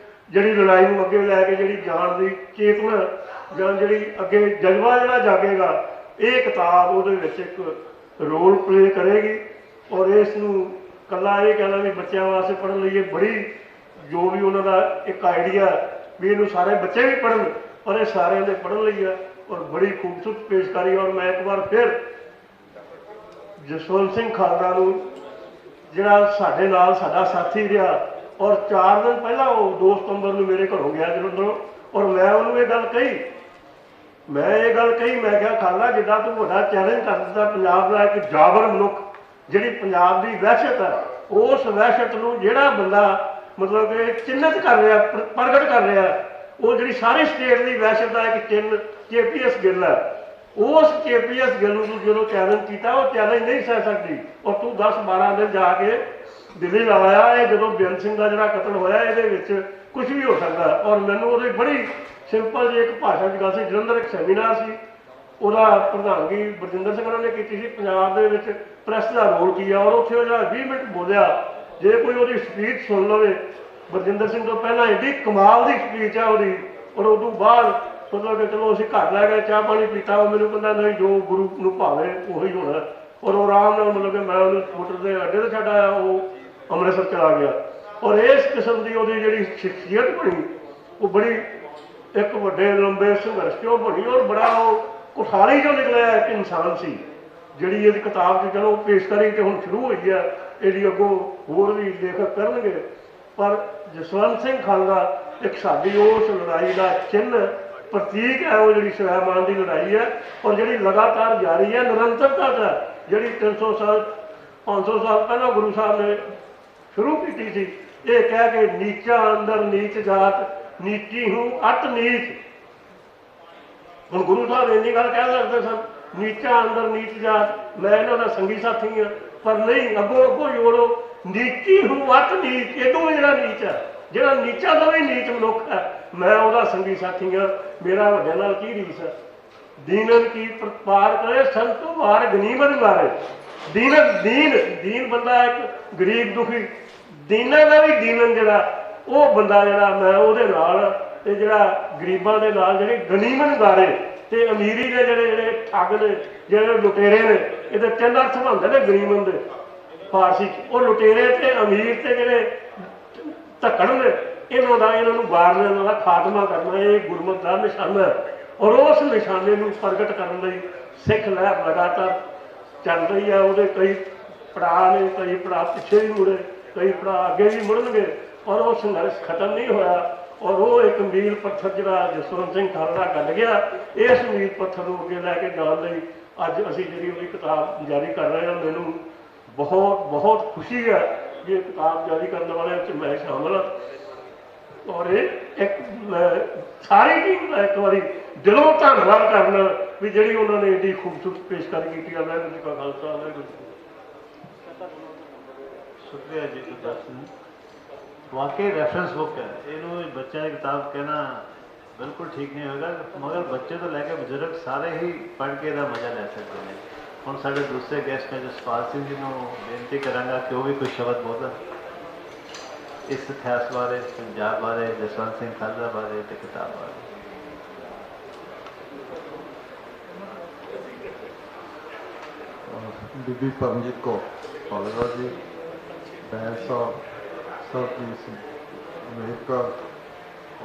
ਜਿਹੜੀ ਲੜਾਈ ਨੂੰ ਅੱਗੇ ਲੈ ਕੇ ਜਿਹੜੀ ਜਾਣ ਦੀ ਚੇਤਨਾ ਜਾਂ ਜਿਹੜੀ ਅੱਗੇ ਜਜ਼ਬਾ ਜਿਹੜਾ ਜਾਗੇਗਾ, ਇਹ ਕਿਤਾਬ ਉਹਦੇ ਵਿੱਚ ਇੱਕ ਰੋਲ ਪਲੇ ਕਰੇਗੀ। ਔਰ ਇਸ ਨੂੰ ਇਕੱਲਾ ਇਹ ਕਹਿਣਾ ਵੀ ਬੱਚਿਆਂ ਵਾਸਤੇ ਪੜ੍ਹਨ ਲਈ ਇਹ ਬੜੀ ਜੋ ਵੀ ਉਹਨਾਂ ਦਾ ਇੱਕ ਆਈਡੀਆ ਵੀ ਇਹਨੂੰ ਸਾਰੇ ਬੱਚੇ ਵੀ ਪੜ੍ਹਨ, ਪਰ ਇਹ ਸਾਰਿਆਂ ਦੇ ਪੜ੍ਹਨ ਲਈ ਆ। ਔਰ ਬੜੀ ਖੂਬਸੂਰਤ ਪੇਸ਼ਕਾਰੀ। ਔਰ ਮੈਂ ਇੱਕ ਵਾਰ ਫਿਰ ਜਸਵੰਤ ਸਿੰਘ ਖਾਲੜਾ ਨੂੰ, ਜਿਹੜਾ ਸਾਡੇ ਨਾਲ ਸਾਡਾ ਸਾਥੀ ਰਿਹਾ, ਔਰ 4 ਦਿਨ ਪਹਿਲਾਂ ਉਹ 2 ਸਤੰਬਰ ਨੂੰ ਮੇਰੇ ਘਰੋਂ ਗਿਆ ਜਲੰਧਰੋਂ, ਔਰ ਮੈਂ ਉਹਨੂੰ ਇਹ ਗੱਲ ਕਹੀ, ਮੈਂ ਕਿਹਾ ਖਾਲੜਾ, ਜਿੱਦਾਂ ਤੂੰ ਵੱਡਾ ਚੈਲੰਜ ਕਰ ਦਿੱਤਾ ਪੰਜਾਬ ਦਾ ਇੱਕ ਜਾਬਰ ਮਨੁੱਖ, ਜਿਹੜੀ ਪੰਜਾਬ ਦੀ ਵਹਿਸ਼ਤ ਹੈ, ਉਸ ਵਹਿਸ਼ਤ ਨੂੰ ਜਿਹੜਾ ਬੰਦਾ ਮਤਲਬ ਕਿ ਚਿੰਨ੍ਹਿਤ ਕਰ ਰਿਹਾ, ਪ੍ਰਗਟ ਕਰ ਰਿਹਾ, ਉਹ ਜਿਹੜੀ ਸਾਰੀ ਸਟੇਟ ਦੀ ਵਹਿਸ਼ਤ ਦਾ ਇੱਕ ਚਿੰਨ੍ਹ KPS ਗਿੱਲ ਹੈ। ਉਸ KPS ਗਿੱਲ ਨੂੰ ਜਦੋਂ ਚੈਲੰਜ ਕੀਤਾ, ਉਹ ਚੈਲੰਜ ਨਹੀਂ ਸਹਿ ਸਕਦੀ। ਔਰ ਤੂੰ 10-12 ਦਿਨ ਜਾ ਕੇ ਦਿੱਲੀ ਲਾਇਆ। ਇਹ ਜਦੋਂ ਬੇਅੰਤ ਸਿੰਘ ਦਾ ਜਿਹੜਾ ਕਤਲ ਹੋਇਆ, ਇਹਦੇ ਵਿੱਚ ਕੁਝ ਵੀ ਹੋ ਸਕਦਾ। ਔਰ ਮੈਨੂੰ ਉਹਦੀ ਬੜੀ ਸਿੰਪਲ ਜਿਹੀ ਇੱਕ ਭਾਸ਼ਾ 'ਚ ਗੱਲ ਸੀ। ਜਲੰਧਰ ਇੱਕ ਸੈਮੀਨਾਰ ਸੀ, ਉਹਦਾ ਪ੍ਰਧਾਨਗੀ ਬਰਜਿੰਦਰ ਸਿੰਘ ਉਹਨਾਂ ਨੇ ਕੀਤੀ ਸੀ, ਪੰਜਾਬ ਦੇ ਵਿੱਚ ਪ੍ਰੈਸ ਦਾ ਰੋਲ ਕੀ ਆ। ਔਰ ਉੱਥੇ ਉਹ ਜਿਹੜਾ 20 ਮਿੰਟ ਬੋਲਿਆ, ਜੇ ਕੋਈ ਉਹਦੀ ਸਪੀਚ ਸੁਣ ਲਵੇ, ਬਰਜਿੰਦਰ ਸਿੰਘ ਤੋਂ ਪਹਿਲਾਂ ਐਡੀ ਕਮਾਲ ਦੀ ਸਪੀਚ ਆ ਉਹਦੀ। ਔਰ ਉਦੋਂ ਬਾਅਦ ਮਤਲਬ ਕਿ ਚਲੋ ਅਸੀਂ ਘਰ ਲੈ ਗਏ, ਚਾਹ ਪਾਣੀ ਪੀਤਾ, ਉਹ ਮੈਨੂੰ ਕਹਿੰਦਾ ਨਹੀਂ ਜੋ ਗੁਰੂ ਨੂੰ ਭਾਵੇ ਉਹੀ ਹੋਣਾ। ਔਰ ਉਹ ਆਰਾਮ ਨਾਲ ਮਤਲਬ ਕਿ ਮੈਂ ਉਹਨੂੰ ਸਕੂਟਰ ਦੇ ਅੱਡੇ 'ਤੇ ਛੱਡ ਆਇਆ, ਉਹ ਅੰਮ੍ਰਿਤਸਰ ਚਲਾ ਗਿਆ। ਔਰ ਇਸ ਕਿਸਮ ਦੀ ਉਹਦੀ ਜਿਹੜੀ ਸ਼ਖਸੀਅਤ ਬਣੀ, ਉਹ ਬੜੀ ਇੱਕ ਵੱਡੇ ਲੰਬੇ ਸੰਘਰਸ਼ 'ਚੋਂ ਬਣੀ। ਔਰ ਬੜਾ ਉਹ ਕੁਠਾਲੀ 'ਚੋਂ ਨਿਕਲਿਆ ਇੱਕ ਇਨਸਾਨ ਸੀ। ਜਿਹੜੀ ਇਹਦੀ ਕਿਤਾਬ 'ਚ ਚਲੋ ਪੇਸ਼ਕਾਰੀ ਤੇ ਹੁਣ ਸ਼ੁਰੂ ਹੋਈ ਹੈ, ਇਹਦੀ ਅੱਗੋਂ ਹੋਰ ਵੀ ਲੇਖਕ ਕਰਨਗੇ। ਪਰ ਜਸਵੰਤ ਸਿੰਘ ਖਾਲੜਾ ਇੱਕ ਸਾਡੀ ਉਸ ਲੜਾਈ ਦਾ ਚਿੰਨ੍ਹ, ਪ੍ਰਤੀਕ ਹੈ। ਉਹ ਜਿਹੜੀ ਸਵੈਮਾਨ ਦੀ ਲੜਾਈ ਹੈ, ਔਰ ਜਿਹੜੀ ਲਗਾਤਾਰ ਜਾਰੀ ਹੈ, ਨਿਰੰਤਰਤਾ ਹੈ, ਜਿਹੜੀ 300 ਸਾਲ 500 ਸਾਲ ਪਹਿਲਾਂ ਗੁਰੂ ਸਾਹਿਬ ਨੇ ਸ਼ੁਰੂ ਕੀਤੀ ਸੀ। ਇਹ ਕਹਿ ਕੇ ਨੀਚਾ ਅੰਦਰ ਨੀਚ ਜਾਤ, ਨੀਚੀ ਹੂੰ ਅਤ ਨੀਚ। ਹੁਣ ਗੁਰੂ ਸਾਹਿਬ ਇੰਨੀ ਗੱਲ ਕਹਿ ਸਕਦੇ ਸਨ, ਨੀਚਾ ਅੰਦਰ ਨੀਚ ਜਾਤ, ਮੈਂ ਇਹਨਾਂ ਦਾ ਸੰਗੀ ਸਾਥੀ ਹਾਂ। ਪਰ ਨਹੀਂ, ਅੱਗੋਂ ਜੋੜੋ, ਨੀਚੀ ਹੂੰ ਅਤ ਨੀਚ। ਇਹਦੋਂ ਜਿਹੜਾ ਨੀਚ ਹੈ, ਜਿਹੜਾ ਨੀਚਾ ਤੋਂ ਵੀ ਨੀਚ ਮਨੁੱਖ ਹੈ, ਮੈਂ ਉਹਦਾ ਸੰਗੀ ਸਾਥੀ ਹਾਂ। ਮੇਰਾ ਵੱਡਿਆਂ ਨਾਲ ਕੀ ਰੀਸ ਹੈ। ਦੀਨਨ ਕੀ ਪ੍ਰਪਾਰ ਕਰੇ ਸੰਤੋ ਵਾਰ ਗਨੀਮਤ ਵਾਰੇ। ਦੀਨ ਬੰਦਾ ਇੱਕ ਗਰੀਬ ਦੁਖੀ, ਦੀਨਾਂ ਦਾ ਵੀ ਦੀਨਨ ਜਿਹੜਾ ਉਹ ਬੰਦਾ ਜਿਹੜਾ ਮੈਂ ਉਹਦੇ ਨਾਲ, ਤੇ ਜਿਹੜਾ ਗਰੀਬਾਂ ਦੇ ਨਾਲ ਜਿਹੜੇ ਗਨੀਮਤ ਗਾਰੇ ਤੇ ਅਮੀਰੀ ਦੇ ਜਿਹੜੇ ਠੱਗ ਨੇ, ਜਿਹੜੇ ਲੁਟੇਰੇ ਨੇ, ਇਹਦੇ 3 ਅਰਥ ਬਣਦੇ ਨੇ ਗਨੀਮਤ ਦੇ ਫਾਰਸੀ 'ਚ। ਉਹ ਲੁਟੇਰੇ ਤੇ ਅਮੀਰ ਤੇ ਜਿਹੜੇ ਧੱਕੜ ਨੇ, ਇਹਨਾਂ ਨੂੰ ਵਾਰਨਾ, ਇਹਨਾਂ ਦਾ ਖਾਤਮਾ ਕਰਨਾ, ਇਹ ਗੁਰਮਤਿ ਦਾ ਨਿਸ਼ਾਨਾ ਹੈ। ਔਰ ਉਸ ਨਿਸ਼ਾਨੇ ਨੂੰ ਪ੍ਰਗਟ ਕਰਨ ਲਈ ਸਿੱਖ ਲਹਿਰ ਲਗਾਤਾਰ ਚੱਲ ਰਹੀ ਹੈ। ਉਹਦੇ ਕਈ ਪੜਾਅ ਨੇ, ਕਈ ਪੜਾਅ ਪਿੱਛੇ ਵੀ ਮੁੜੇ, ਕਈ ਪੜਾਅ ਅੱਗੇ ਵੀ ਮੁੜਨਗੇ। ਔਰ ਉਹ ਸੰਘਰਸ਼ ਖਤਮ ਨਹੀਂ ਹੋਇਆ। ਔਰ ਉਹ ਇੱਕ ਮੀਲ ਪੱਥਰ ਜਿਹੜਾ ਜਸਵੰਤ ਸਿੰਘ ਖਾਲੜਾ ਕੱਢ ਗਿਆ, ਇਸ ਮੀਲ ਪੱਥਰ ਨੂੰ ਅੱਗੇ ਲੈ ਕੇ ਜਾਣ ਲਈ ਅੱਜ ਅਸੀਂ ਜਿਹੜੀ ਉਹਦੀ ਕਿਤਾਬ ਜਾਰੀ ਕਰ ਰਹੇ ਹਾਂ। ਮੈਨੂੰ ਬਹੁਤ ਖੁਸ਼ੀ ਹੈ ਕਿ ਇਹ ਕਿਤਾਬ ਜਾਰੀ ਕਰਨ ਵਾਲਿਆਂ 'ਚ ਮੈਂ ਸ਼ਾਮਲ ਹਾਂ। ਔਰ ਇਹ ਇੱਕ ਸਾਰੀ ਟੀਮ ਦਾ ਇੱਕ ਵਾਰੀ ਦਿਲੋਂ ਧੰਨਵਾਦ ਕਰਨਾ ਵੀ ਜਿਹੜੀ ਉਹਨਾਂ ਨੇ ਏਡੀ ਖੂਬਸੂਰਤ ਪੇਸ਼ਕਾਰੀ ਕੀਤੀ ਹੈ। ਵਾਹਿਗੁਰੂ ਜੀ ਕਾ ਖਾਲਸਾ, ਵਾਹਿਗੁਰੂ ਜੀ ਕੀ ਫਤਿਹ। शुक्रिया जी गुरदास सिंह। वाकई रेफरेंस बुक है, इनू बच्चा की किताब कहना बिल्कुल ठीक नहीं होगा, मगर बच्चे तो लैके बजुर्ग सारे ही पढ़ के इसका मज़ा ले सकते हैं। हम साढ़े दूसरे गेस्ट हैं जसपाल सिंह जी को बेनती करांगा कि वो भी कुछ शब्द बोलन इस इतिहास बारे, पंजाब बारे, जसवंत सिंह खालड़ा बारे ते किताब बारे। बीबी परमजीत कौर खालड़ा जी, बैन साहब, सरजीत सिंह अमेरिका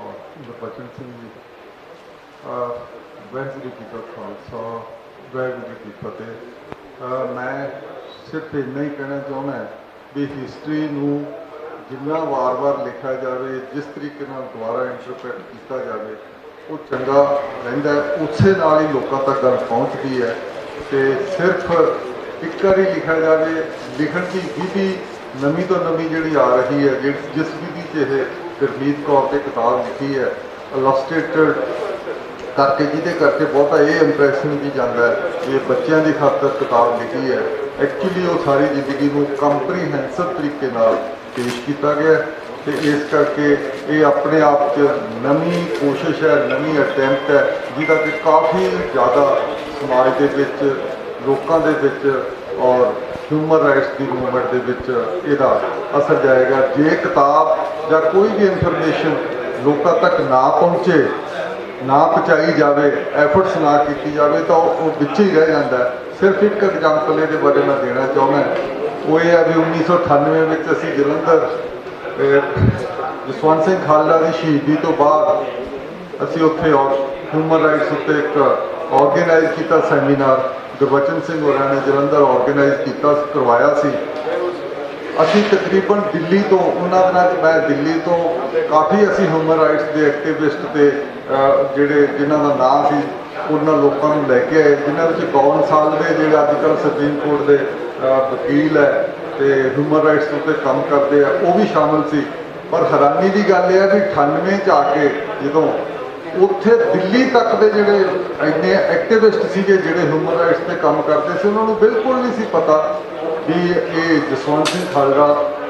और गुरबचन सिंह जी, वाहिगुरू जी का खालसा, वाहिगुरू जी की फतेह। मैं सिर्फ इन्ना ही कहना चाहना भी हिस्टरी नूं जिन्ना वार वार लिखा जाए, जिस तरीके नाल दोबारा इंटरप्रेट किया जाए, वो चंगा रहिंदा है। उसे नाल ही लोगों तक गल पहुँचती है। तो सिर्फ एक बार लिखा जाए, लिखण की विधि नवी तो नवी जी आ रही है, जिस विधि से यह गुरमीत कौर से किताब लिखी है इलस्ट्रेटेड करके, जिदे करके बहुता ये इंप्रैशन भी जाता है ये बच्चों की खातर किताब लिखी है। एक्चुअली वो सारी जिंदगी को कंप्रीहेंसिव तरीके नाल पेश किया गया। तो इस करके ये अपने आप च नवी कोशिश है, नवी अटैम्प्ट है, जिहदा कि काफ़ी ज़्यादा समाज के विच, लोगों के विच और ह्यूमन राइट्स की मूवमेंट के विच इहदा असर जाएगा। जे किताब या कोई भी इंफॉर्मेशन लोगों तक ना पहुँचे, ना पहुँचाई जाए, एफर्ट्स ना की जाए, तो वो विच ही रह जाता है। सिर्फ एक एग्जाम्पल ये बारे मैं देना चाहना, वो ये है भी 1998 में असी जलंधर ਜਸਵੰਤ ਸਿੰਘ ਖਾਲੜਾ ਦੀ ਸ਼ਹੀਦੀ ਤੋਂ ਬਾਅਦ ਅਸੀਂ ਉੱਥੇ ਹਿਊਮਨ ਰਾਈਟਸ ਉੱਤੇ ਇੱਕ ਆਰਗੇਨਾਈਜ਼ ਕੀਤਾ ਸੈਮੀਨਾਰ। ਗੁਰਬਚਨ ਸਿੰਘ ਹੋਰਾਂ ਨੇ ਜਲੰਧਰ ਆਰਗੇਨਾਈਜ਼ ਕੀਤਾ, ਕਰਵਾਇਆ ਸੀ। ਅਸੀਂ ਤਕਰੀਬਨ ਦਿੱਲੀ ਤੋਂ ਉਹਨਾਂ ਦਿਨਾਂ 'ਚ ਮੈਂ ਦਿੱਲੀ ਤੋਂ ਕਾਫੀ ਅਸੀਂ ਹਿਊਮਨ ਰਾਈਟਸ ਦੇ ਐਕਟਿਵਿਸਟ ਤੇ ਜਿਹੜੇ ਜਿਨ੍ਹਾਂ ਦਾ ਨਾਂ ਸੀ ਉਹਨਾਂ ਲੋਕਾਂ ਨੂੰ ਲੈ ਕੇ ਆਏ, ਜਿਨ੍ਹਾਂ ਵਿੱਚ ਗੌਨ ਸਾਲਵੇ ਜਿਹੜੇ ਅੱਜ ਕੱਲ੍ਹ ਸੁਪਰੀਮ ਕੋਰਟ ਦੇ ਵਕੀਲ ਹੈ ਤੇ ਹਿਊਮਨ ਰਾਈਟਸ ਉੱਤੇ ਕੰਮ ਕਰਦੇ ਆ, ਉਹ ਵੀ ਸ਼ਾਮਲ ਸੀ। ਪਰ ਹੈਰਾਨੀ ਦੀ ਗੱਲ ਇਹ ਹੈ ਵੀ 98 'ਚ ਆ ਕੇ ਜਦੋਂ ਉੱਥੇ ਦਿੱਲੀ ਤੱਕ ਦੇ ਜਿਹੜੇ ਇੰਨੇ ਐਕਟਿਵਿਸਟ ਸੀਗੇ ਜਿਹੜੇ ਹਿਊਮਨ ਰਾਈਟਸ 'ਤੇ ਕੰਮ ਕਰਦੇ ਸੀ, ਉਹਨਾਂ ਨੂੰ ਬਿਲਕੁਲ ਨਹੀਂ ਸੀ ਪਤਾ ਵੀ ਇਹ ਜਸਵੰਤ ਸਿੰਘ ਖਾਲੜਾ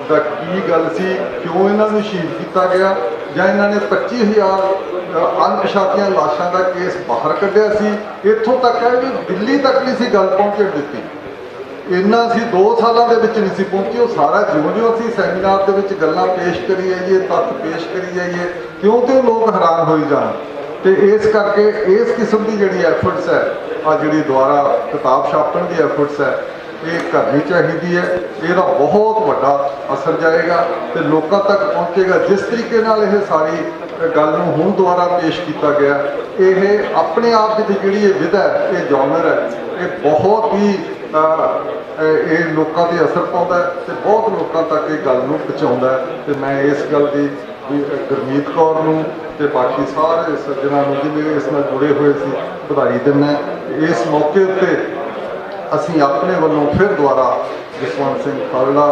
ਦਾ ਕੀ ਗੱਲ ਸੀ, ਕਿਉਂ ਇਹਨਾਂ ਨੂੰ ਸ਼ਹੀਦ ਕੀਤਾ ਗਿਆ, ਜਾਂ ਇਹਨਾਂ ਨੇ 25,000 ਅਣਪਛਾਤੀਆਂ ਲਾਸ਼ਾਂ ਦਾ ਕੇਸ ਬਾਹਰ ਕੱਢਿਆ ਸੀ। ਇੱਥੋਂ ਤੱਕ ਹੈ ਵੀ ਦਿੱਲੀ ਤੱਕ ਨਹੀਂ ਸੀ ਗੱਲ ਪਹੁੰਚਣ ਦਿੱਤੀ। ਇੰਨਾ ਅਸੀਂ 2 ਸਾਲਾਂ ਦੇ ਵਿੱਚ ਨਹੀਂ ਸੀ ਪਹੁੰਚੀ। ਉਹ ਸਾਰਾ ਜਿਉਂ-ਜਿਉਂ ਅਸੀਂ ਸੈਮੀਨਾਰ ਦੇ ਵਿੱਚ ਗੱਲਾਂ ਪੇਸ਼ ਕਰੀ ਜਾਈਏ, ਤੱਥ ਪੇਸ਼ ਕਰੀ ਜਾਈਏ, ਕਿਉਂ ਤੇ ਲੋਕ ਹੈਰਾਨ ਹੋਈ ਜਾਣ। ਤੇ ਇਸ ਕਰਕੇ ਇਸ ਕਿਸਮ ਦੀ ਜਿਹੜੀ ਐਫਰਟਸ ਹੈ, ਆ ਜਿਹੜੀ ਦੁਆਰਾ ਕਿਤਾਬ ਛਾਪਣ ਦੀ ਐਫਰਟਸ ਹੈ, ਇਹ ਕਰਨੀ ਚਾਹੀਦੀ ਹੈ। ਇਹਦਾ ਬਹੁਤ ਵੱਡਾ ਅਸਰ ਜਾਏਗਾ ਤੇ ਲੋਕਾਂ ਤੱਕ ਪਹੁੰਚੇਗਾ। ਜਿਸ ਤਰੀਕੇ ਨਾਲ ਇਹ ਸਾਰੀ ਗੱਲ ਨੂੰ ਹੁਣ ਦੁਬਾਰਾ ਪੇਸ਼ ਕੀਤਾ ਗਿਆ, ਇਹ ਆਪਣੇ ਆਪ ਵਿੱਚ ਜਿਹੜੀ ਇਹ ਵਿਧਾ ਹੈ, ਇਹ ਜੌਨਰ ਹੈ, ਇਹ ਬਹੁਤ ਹੀ ਇਹ ਲੋਕਾਂ 'ਤੇ ਅਸਰ ਪਾਉਂਦਾ ਹੈ ਤੇ ਬਹੁਤ ਲੋਕਾਂ ਤੱਕ ਇਹ ਗੱਲ ਨੂੰ ਪਹੁੰਚਾਉਂਦਾ ਹੈ। ਤੇ ਮੈਂ ਇਸ ਗੱਲ ਦੀ ਗੁਰਮੀਤ ਕੌਰ ਨੂੰ ਤੇ ਬਾਕੀ ਸਾਰੇ ਸੱਜਣਾਂ ਨੂੰ ਜਿਹੜੇ ਇਸ ਨਾਲ ਜੁੜੇ ਹੋਏ ਸੀ ਵਧਾਈ ਦਿੰਦਾ। ਇਸ ਮੌਕੇ ਉੱਤੇ ਅਸੀਂ ਆਪਣੇ ਵੱਲੋਂ ਫਿਰ ਦੁਬਾਰਾ ਜਸਵੰਤ ਸਿੰਘ ਖਾਲੜਾ,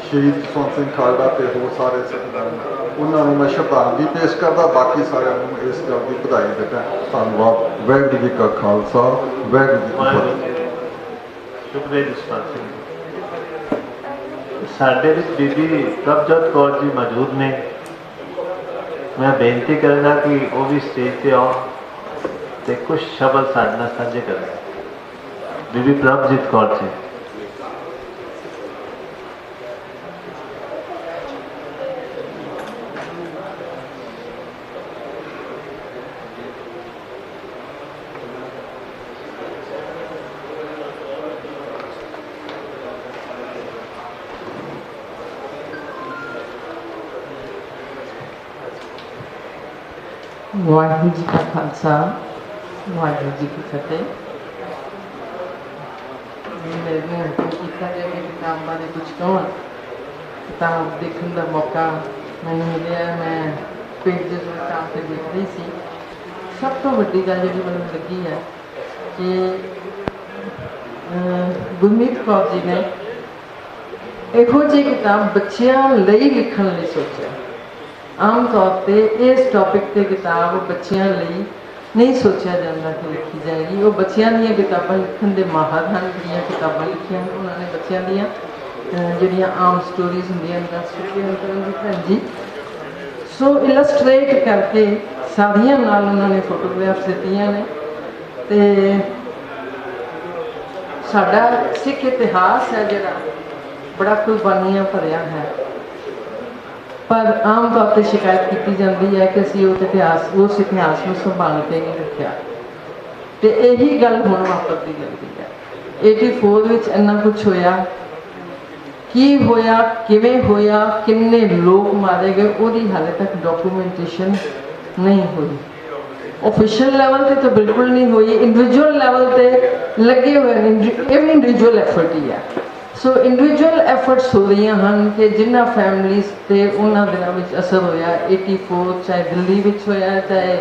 ਸ਼ਹੀਦ ਜਸਵੰਤ ਸਿੰਘ ਖਾਲੜਾ ਤੇ ਹੋਰ ਸਾਰੇ ਸਿੱਖਾਂ ਉਹਨਾਂ ਨੂੰ ਮੈਂ ਸ਼ਰਧਾਂਜਲੀ ਪੇਸ਼ ਕਰਦਾ। ਬਾਕੀ ਸਾਰਿਆਂ ਨੂੰ ਇਸ ਗੱਲ ਦੀ ਵਧਾਈ ਦਿੰਦਾ। ਧੰਨਵਾਦ। ਵਾਹਿਗੁਰੂ ਜੀ ਕਾ ਖਾਲਸਾ, ਵਾਹਿਗੁਰੂ ਜੀ ਕੀ ਫਤਿਹ। ਸ਼ੁਕਰੀਆ ਜਸਵੰਤ ਸਿੰਘ। ਸਾਡੇ ਵਿੱਚ ਬੀਬੀ ਪ੍ਰਭਜੋਤ ਕੌਰ ਜੀ ਮੌਜੂਦ ਨੇ। ਮੈਂ ਬੇਨਤੀ ਕਰਾਂਗਾ ਕਿ ਉਹ ਵੀ ਸਟੇਜ ਤੇ ਆਉਣ ਤੇ ਕੁਝ ਸ਼ਬਦ ਸਾਡੇ ਨਾਲ ਸਾਂਝੇ ਕਰਨ। ਬੀਬੀ ਪ੍ਰਭਜੀਤ ਕੌਰ ਜੀ। ਵਾਹਿਗੁਰੂ ਜੀ ਕਾ ਖਾਲਸਾ, ਵਾਹਿਗੁਰੂ ਜੀ ਕੀ ਫਤਿਹ। ਮੇਰੇ ਹੁਕਮ ਕੀਤਾ ਗਿਆ ਕਿ ਕਿਤਾਬ ਬਾਰੇ ਕੁਝ ਕਹਾਂ। ਕਿਤਾਬ ਦੇਖਣ ਦਾ ਮੌਕਾ ਮੈਨੂੰ ਮਿਲਿਆ। ਮੈਂ ਪੇਜ ਕਿਤਾਬ 'ਤੇ ਦੇਖ ਰਹੀ ਸੀ। ਸਭ ਤੋਂ ਵੱਡੀ ਗੱਲ ਜਿਹੜੀ ਮੈਨੂੰ ਲੱਗੀ ਹੈ ਕਿ ਗੁਰਮੀਤ ਕੌਰ ਜੀ ਨੇ ਇਹੋ ਜਿਹੀ ਕਿਤਾਬ ਬੱਚਿਆਂ ਲਈ ਲਿਖਣ ਲਈ ਸੋਚਿਆ। ਆਮ ਤੌਰ 'ਤੇ ਇਸ ਟੌਪਿਕ 'ਤੇ ਕਿਤਾਬ ਬੱਚਿਆਂ ਲਈ ਨਹੀਂ ਸੋਚਿਆ ਜਾਂਦਾ ਕਿ ਲਿਖੀ ਜਾਏਗੀ। ਉਹ ਬੱਚਿਆਂ ਦੀਆਂ ਕਿਤਾਬਾਂ ਲਿਖਣ ਦੇ ਮਾਹਰ ਹਨ। ਜਿਹੜੀਆਂ ਕਿਤਾਬਾਂ ਲਿਖੀਆਂ ਉਹਨਾਂ ਨੇ ਬੱਚਿਆਂ ਦੀਆਂ ਜਿਹੜੀਆਂ ਆਮ ਸਟੋਰੀਜ਼ ਹੁੰਦੀਆਂ ਜੀ, ਸੋ ਇਲਸਟਰੇਟ ਕਰਕੇ ਸਾਰੀਆਂ ਨਾਲ ਉਹਨਾਂ ਨੇ ਫੋਟੋਗ੍ਰਾਫਸ ਦਿੱਤੀਆਂ ਨੇ। ਅਤੇ ਸਾਡਾ ਸਿੱਖ ਇਤਿਹਾਸ ਹੈ ਜਿਹੜਾ ਬੜਾ ਕੁਰਬਾਨੀਆਂ ਭਰਿਆ ਹੈ, ਪਰ ਆਮ ਤੌਰ 'ਤੇ ਸ਼ਿਕਾਇਤ ਕੀਤੀ ਜਾਂਦੀ ਹੈ ਕਿ ਅਸੀਂ ਉਸ ਇਤਿਹਾਸ ਨੂੰ ਸੰਭਾਲ ਕੇ ਨਹੀਂ ਰੱਖਿਆ। ਅਤੇ ਇਹੀ ਗੱਲ ਹੁਣ ਵਾਪਰਦੀ ਲੱਗਦੀ ਹੈ। 84 ਵਿੱਚ ਇੰਨਾ ਕੁਛ ਹੋਇਆ, ਕੀ ਹੋਇਆ, ਕਿਵੇਂ ਹੋਇਆ, ਕਿੰਨੇ ਲੋਕ ਮਾਰੇ ਗਏ, ਉਹਦੀ ਹਾਲੇ ਤੱਕ ਡਾਕੂਮੈਂਟੇਸ਼ਨ ਨਹੀਂ ਹੋਈ। ऑफिशियल लेवल पे तो बिल्कुल नहीं हुई। इंडिविजुअल लेवल पे लगे हुए ये भी इंडिविजुअल एफर्ट ही है। सो इंडिविजुअल एफर्ट्स हो रही हैं कि जिन्ना फैमिलीज से उन्होंने दिनों में असर होया। 84 चाहे दिल्ली में होया, चाहे